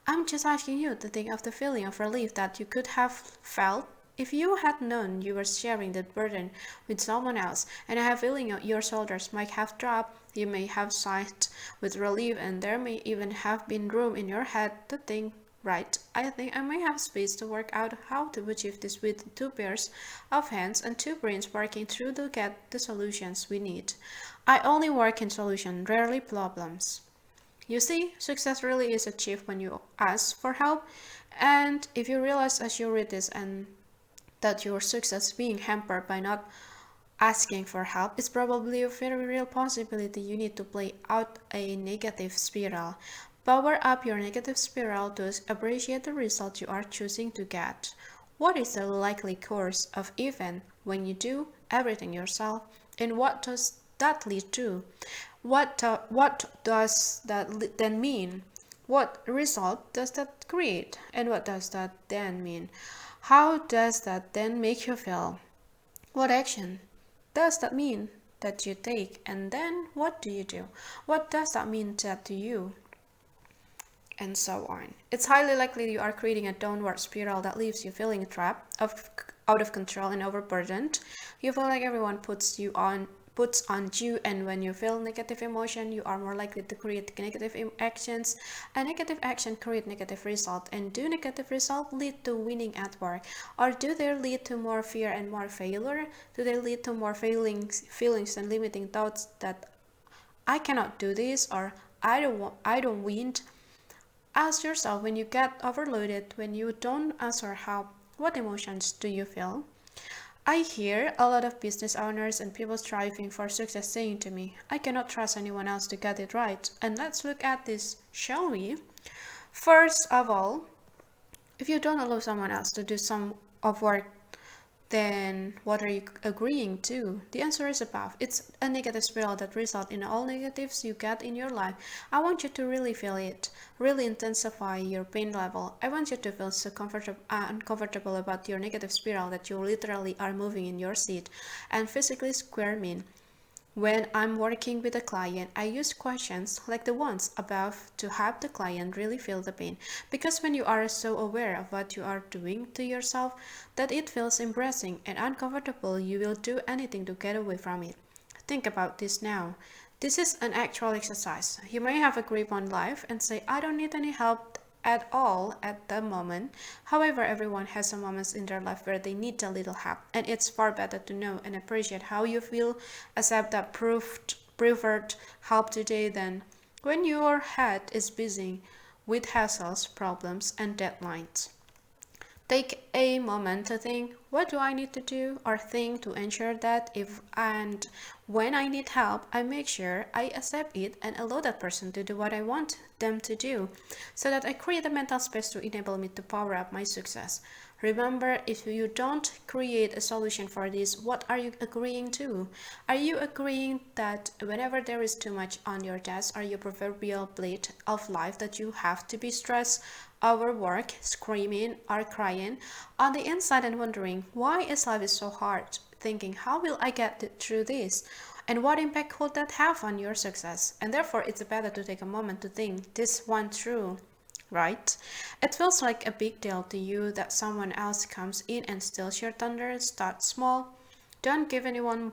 I'm just asking you to think of the feeling of relief that you could have felt if you had known you were sharing that burden with someone else, and I have a feeling your shoulders might have dropped, you may have sighed with relief, and there may even have been room in your head to think, right, I think I may have space to work out how to achieve this with two pairs of hands and two brains working through to get the solutions we need. I only work in solutions, rarely problems. You see, success really is achieved when you ask for help. And if you realize as you read this and that your success being hampered by not asking for help is probably a very real possibility you need to play out a negative spiral. Power up your negative spiral to appreciate the result you are choosing to get. What is the likely course of event when you do everything yourself? And what does that lead to? What does that then mean? What result does that create? And what does that then mean? How does that then make you feel? What action does that mean that you take? And then what do you do? What does that mean to you? And so on. It's highly likely you are creating a downward spiral that leaves you feeling trapped, out of control, and overburdened. You feel like everyone puts on you, and when you feel negative emotion, you are more likely to create negative actions. A negative action create negative result, and do negative result lead to winning at work, or do they lead to more fear and more failure? Do they lead to more feelings and limiting thoughts that I cannot do this, or I don't win? Ask yourself, when you get overloaded, when you don't ask for help, what emotions do you feel? I hear a lot of business owners and people striving for success saying to me, I cannot trust anyone else to get it right. And let's look at this, shall we? First of all, if you don't allow someone else to do some of work, then what are you agreeing to? The answer is above. It's a negative spiral that results in all negatives you get in your life. I want you to really feel it, really intensify your pain level. I want you to feel so uncomfortable about your negative spiral that you literally are moving in your seat and physically squirming. When I'm working with a client, I use questions like the ones above to have the client really feel the pain. Because when you are so aware of what you are doing to yourself that it feels embarrassing and uncomfortable, you will do anything to get away from it. Think about this now. This is an actual exercise. You may have a grip on life and say, I don't need any help at all at the moment. However, everyone has some moments in their life where they need a little help, and it's far better to know and appreciate how you feel, accept that preferred help today than when your head is busy with hassles, problems, and deadlines. Take a moment to think, what do I need to do or think to ensure that if and when I need help, I make sure I accept it and allow that person to do what I want them to do, so that I create a mental space to enable me to power up my success. Remember, if you don't create a solution for this, what are you agreeing to? Are you agreeing that whenever there is too much on your desk or your proverbial plate of life that you have to be stressed, overwork, screaming or crying on the inside and wondering why is life is so hard, thinking how will I get through this? And what impact could that have on your success? And therefore, it's better to take a moment to think this one through, right? It feels like a big deal to you that someone else comes in and steals your thunder. Start small. Don't give anyone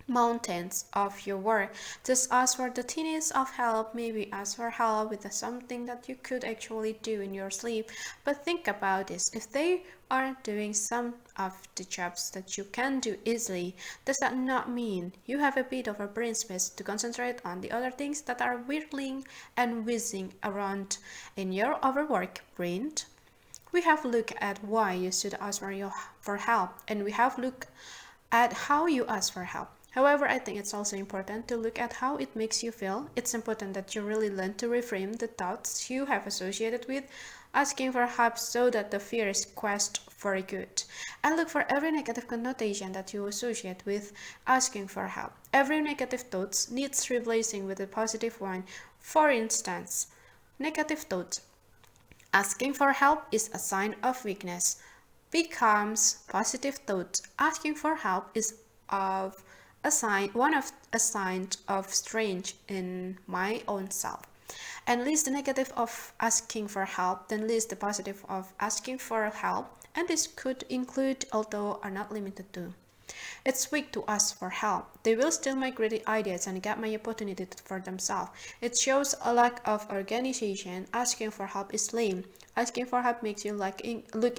mountains of your work. Just ask for the teeniest of help. Maybe ask for help with something that you could actually do in your sleep. But think about this. If they are doing some of the jobs that you can do easily, does that not mean you have a bit of a brain space to concentrate on the other things that are whirling and whizzing around in your overworked brain? We have looked at why you should ask for help, and we have looked at how you ask for help. However, I think it's also important to look at how it makes you feel. It's important that you really learn to reframe the thoughts you have associated with asking for help so that the fear is quashed for good. And look for every negative connotation that you associate with asking for help. Every negative thought needs replacing with a positive one. For instance, negative thought. Asking for help is a sign of weakness. Becomes positive thought. Asking for help is of a sign of strength in my own self. And list the negative of asking for help, then list the positive of asking for help, and this could include, although are not limited to. It's weak to ask for help. They will steal my great ideas and get my opportunity for themselves. It shows a lack of organization. Asking for help is lame. Asking for help makes you look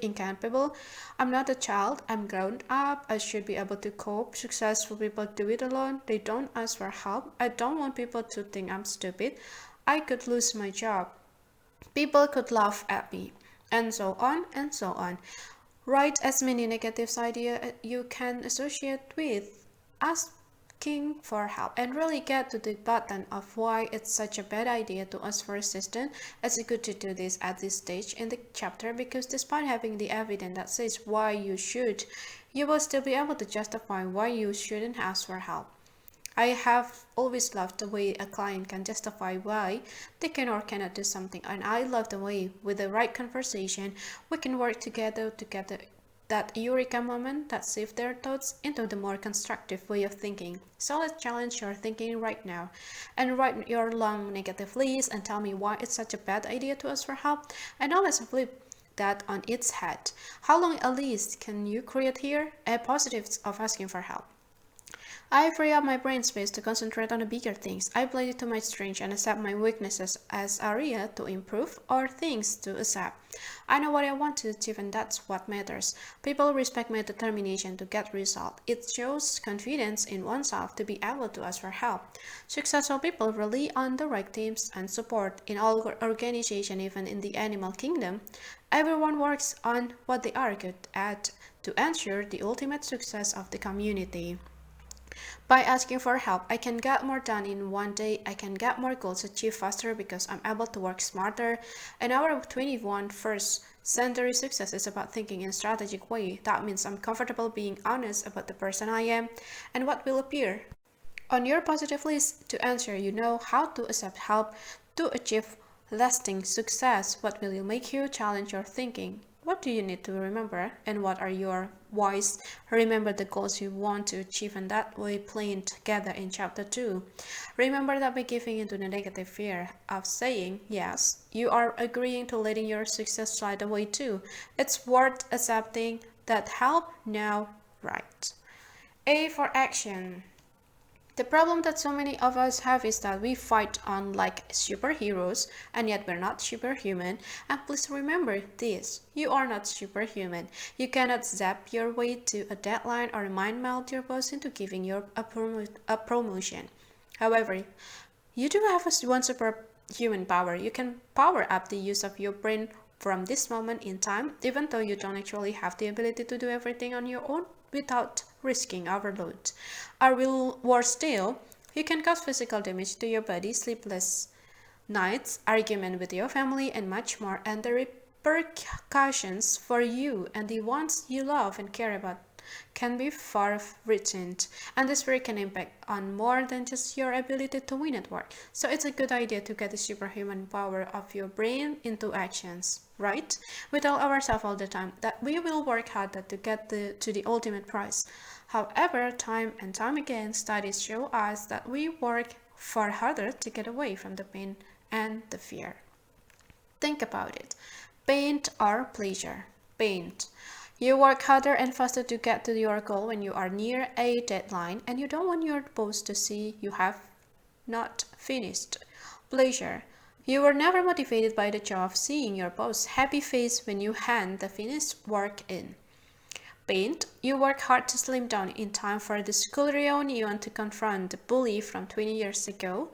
incapable. I'm not a child. I'm grown up. I should be able to cope. Successful people do it alone. They don't ask for help. I don't want people to think I'm stupid. I could lose my job. People could laugh at me. And so on and so on. Write as many negative ideas you can associate with asking for help and really get to the bottom of why it's such a bad idea to ask for assistance. It's good to do this at this stage in the chapter because despite having the evidence that says why you should, you will still be able to justify why you shouldn't ask for help. I have always loved the way a client can justify why they can or cannot do something, and I love the way, with the right conversation, we can work together to get that eureka moment that shifts their thoughts into the more constructive way of thinking. So let's challenge your thinking right now and write your long negative list and tell me why it's such a bad idea to ask for help. And now let's flip that on its head. How long a list can you create here? A positives of asking for help. I free up my brain space to concentrate on the bigger things. I play it to my strengths and accept my weaknesses as area to improve or things to accept. I know what I want to achieve and that's what matters. People respect my determination to get results. It shows confidence in oneself to be able to ask for help. Successful people rely on the right teams and support in all organizations, even in the animal kingdom. Everyone works on what they are good at to ensure the ultimate success of the community. By asking for help, I can get more done in one day. I can get more goals achieved faster because I'm able to work smarter. And our 21st century success is about thinking in a strategic way. That means I'm comfortable being honest about the person I am and what will appear on your positive list to ensure you know how to accept help to achieve lasting success. What will make you challenge your thinking? What do you need to remember and what are your whys? Remember the goals you want to achieve and that way playing together in chapter 2. Remember that by giving into the negative fear of saying yes, you are agreeing to letting your success slide away too. It's worth accepting that help now, right? A for action. The problem that so many of us have is that we fight on like superheroes and yet we're not superhuman. And please remember this, you are not superhuman. You cannot zap your way to a deadline or mind meld your boss into giving you a promotion. However, you do have one superhuman power. You can power up the use of your brain from this moment in time, even though you don't actually have the ability to do everything on your own without risking overload. Or worse still, you can cause physical damage to your body, sleepless nights, argument with your family, and much more, and the repercussions for you and the ones you love and care about can be far-reaching, and this work can impact on more than just your ability to win at work. So it's a good idea to get the superhuman power of your brain into actions, right? We tell ourselves all the time that we will work harder to get to the ultimate prize. However, time and time again, studies show us that we work far harder to get away from the pain and the fear. Think about it. Pain or pleasure? Pain. You work harder and faster to get to your goal when you are near a deadline and you don't want your boss to see you have not finished. Pleasure. You were never motivated by the joy of seeing your boss' happy face when you hand the finished work in. Pain. You work hard to slim down in time for the school reunion to confront the bully from 20 years ago.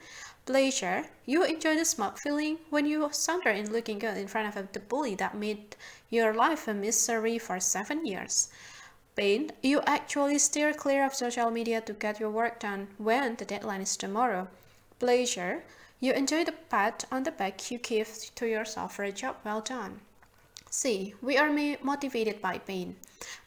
Pleasure. You enjoy the smug feeling when you saunter in looking good in front of the bully that made your life a misery for 7 years. Pain. You actually steer clear of social media to get your work done when the deadline is tomorrow. Pleasure. You enjoy the pat on the back you give to yourself for a job well done. See, we are motivated by pain.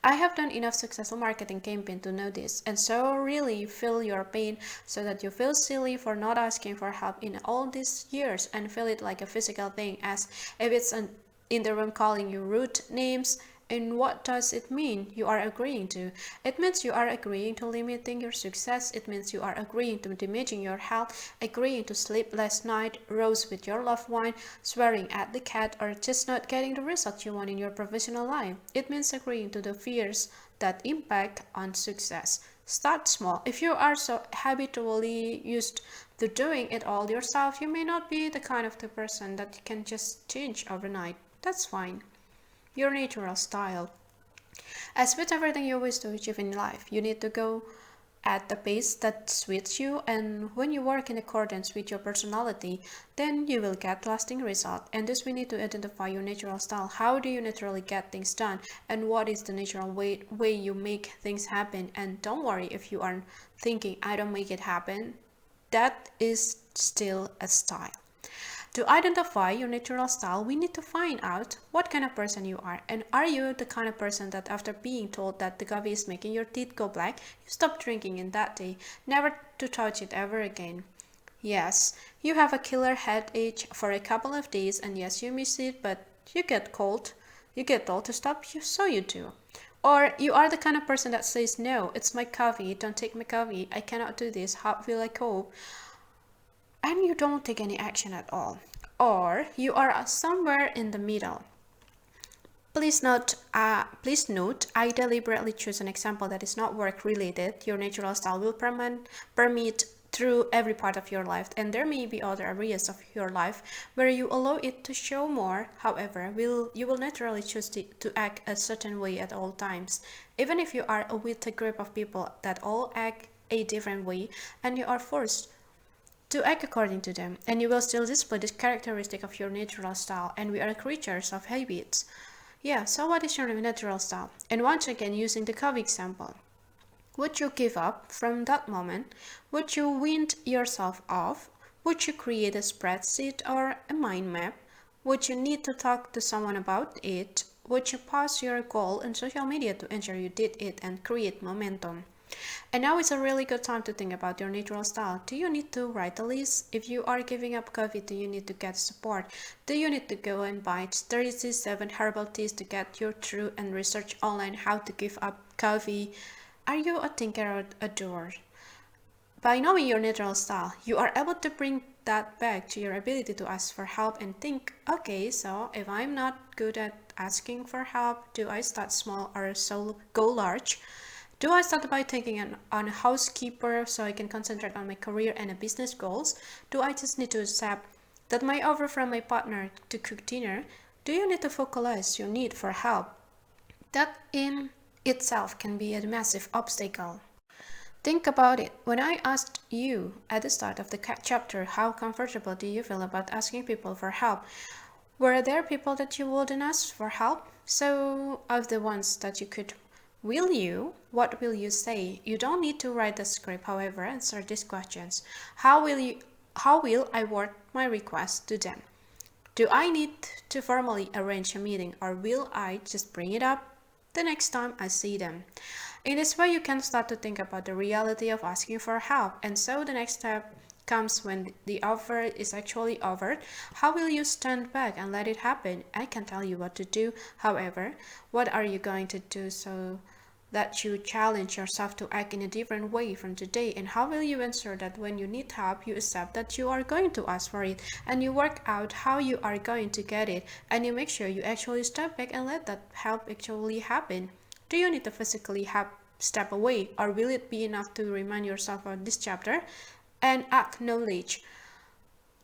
I have done enough successful marketing campaign to know this, and so really feel your pain so that you feel silly for not asking for help in all these years and feel it like a physical thing as if it's in the room calling you rude names And what does it mean you are agreeing to? It means you are agreeing to limiting your success. It means you are agreeing to damaging your health, agreeing to sleep last night, roast with your loved one, swearing at the cat, or just not getting the result you want in your professional life. It means agreeing to the fears that impact on success. Start small. If you are so habitually used to doing it all yourself, you may not be the kind of the person that can just change overnight. That's fine. Your natural style. As with everything you wish to achieve in life, you need to go at the pace that suits you, and when you work in accordance with your personality, then you will get lasting result. And thus we need to identify your natural style. How do you naturally get things done, and what is the natural way you make things happen? And don't worry if you are thinking I don't make it happen, that is still a style. To identify your natural style, we need to find out what kind of person you are. And are you the kind of person that after being told that the coffee is making your teeth go black, you stop drinking in that day, never to touch it ever again? Yes, you have a killer headache for a couple of days, and yes, you miss it, but you get cold. You get told to stop, so you do. Or you are the kind of person that says, no, it's my coffee, don't take my coffee, I cannot do this, how will I cope? And you don't take any action at all. Or you are somewhere in the middle. Please note, I deliberately choose an example that is not work related. Your natural style will permeate through every part of your life, and there may be other areas of your life where you allow it to show more. However, you will naturally choose to act a certain way at all times, even if you are with a group of people that all act a different way, and you are forced to act according to them, and you will still display this characteristic of your natural style, and we are creatures of habits. Yeah, so what is your natural style? And once again, using the coffee example, would you give up from that moment? Would you wind yourself off? Would you create a spreadsheet or a mind map? Would you need to talk to someone about it? Would you post your goal on social media to ensure you did it and create momentum? And now is a really good time to think about your natural style. Do you need to write a list? If you are giving up coffee, do you need to get support? Do you need to go and buy 37 herbal teas to get you through and research online how to give up coffee? Are you a thinker or a doer? By knowing your natural style, you are able to bring that back to your ability to ask for help and think, okay, so if I'm not good at asking for help, do I start small or go large? Do I start by taking on a housekeeper so I can concentrate on my career and business goals? Do I just need to accept that my offer from my partner to cook dinner? Do you need to vocalize your need for help? That in itself can be a massive obstacle. Think about it. When I asked you at the start of the chapter, how comfortable do you feel about asking people for help? Were there people that you wouldn't ask for help? So, of the ones that you could, will you? What will you say? You don't need to write the script, however, answer these questions. How will I word my request to them? Do I need to formally arrange a meeting, or will I just bring it up the next time I see them? In this way, you can start to think about the reality of asking for help, and so the next step comes when the offer is actually offered. How will you stand back and let it happen? I can tell you what to do. However, what are you going to do so that you challenge yourself to act in a different way from today? And how will you ensure that when you need help, you accept that you are going to ask for it, and you work out how you are going to get it, and you make sure you actually step back and let that help actually happen? Do you need to physically step away, or will it be enough to remind yourself of this chapter and acknowledge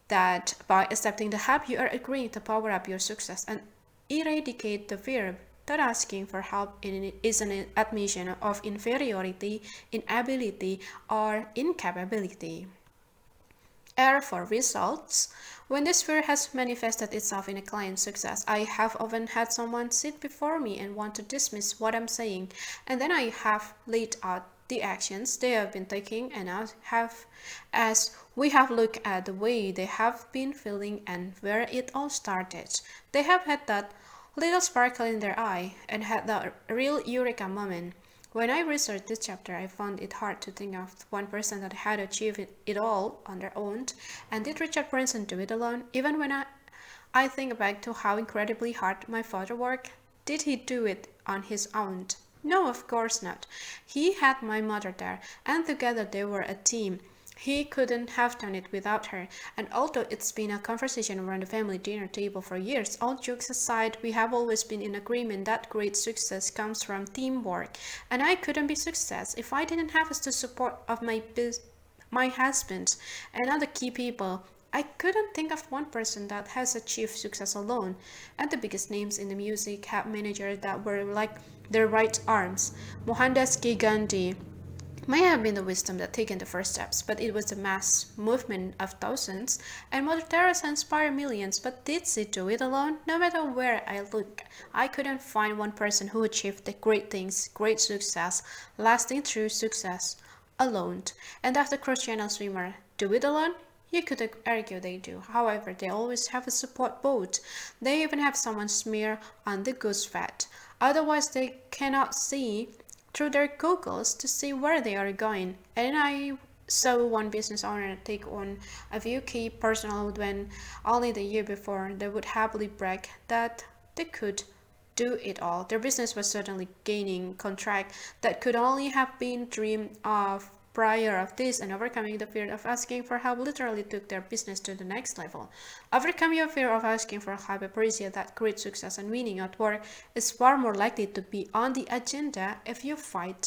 that by accepting the help, you are agreeing to power up your success and eradicate the fear that asking for help is an admission of inferiority, inability, or incapability? R for results. When this fear has manifested itself in a client's success, I have often had someone sit before me and want to dismiss what I'm saying, and then I have laid out the actions they have been taking, and as we have looked at the way they have been feeling and where it all started, they have had that little sparkle in their eye and had the real eureka moment. When I researched this chapter, I found it hard to think of one person that had achieved it all on their own. And did Richard Branson do it alone? Even when I think back to how incredibly hard my father worked, Did he do it on his own? No, of course not. He had my mother there, and together they were a team. He couldn't have done it without her, and although it's been a conversation around the family dinner table for years, all jokes aside, we have always been in agreement that great success comes from teamwork, and I couldn't be success if I didn't have the support of my husband and other key people. I couldn't think of one person that has achieved success alone, and the biggest names in the music had managers that were like their right arms. Mohandas K. Gandhi may have been the wisdom that taken the first steps, but it was the mass movement of thousands, and Mother Teresa inspired millions, but did she do it alone? No matter where I look, I couldn't find one person who achieved the great things, great success, lasting true success, alone. And as the cross-channel swimmer, do it alone? You could argue they do. However, they always have a support boat. They even have someone smear on the goose fat. Otherwise, they cannot see through their goggles to see where they are going. And I saw one business owner take on a few key personal when only the year before they would happily brag that they could do it all. Their business was certainly gaining contract that could only have been dreamed of prior of this, and overcoming the fear of asking for help literally took their business to the next level. Overcoming your fear of asking for help appreciate that great success and winning at work is far more likely to be on the agenda if you fight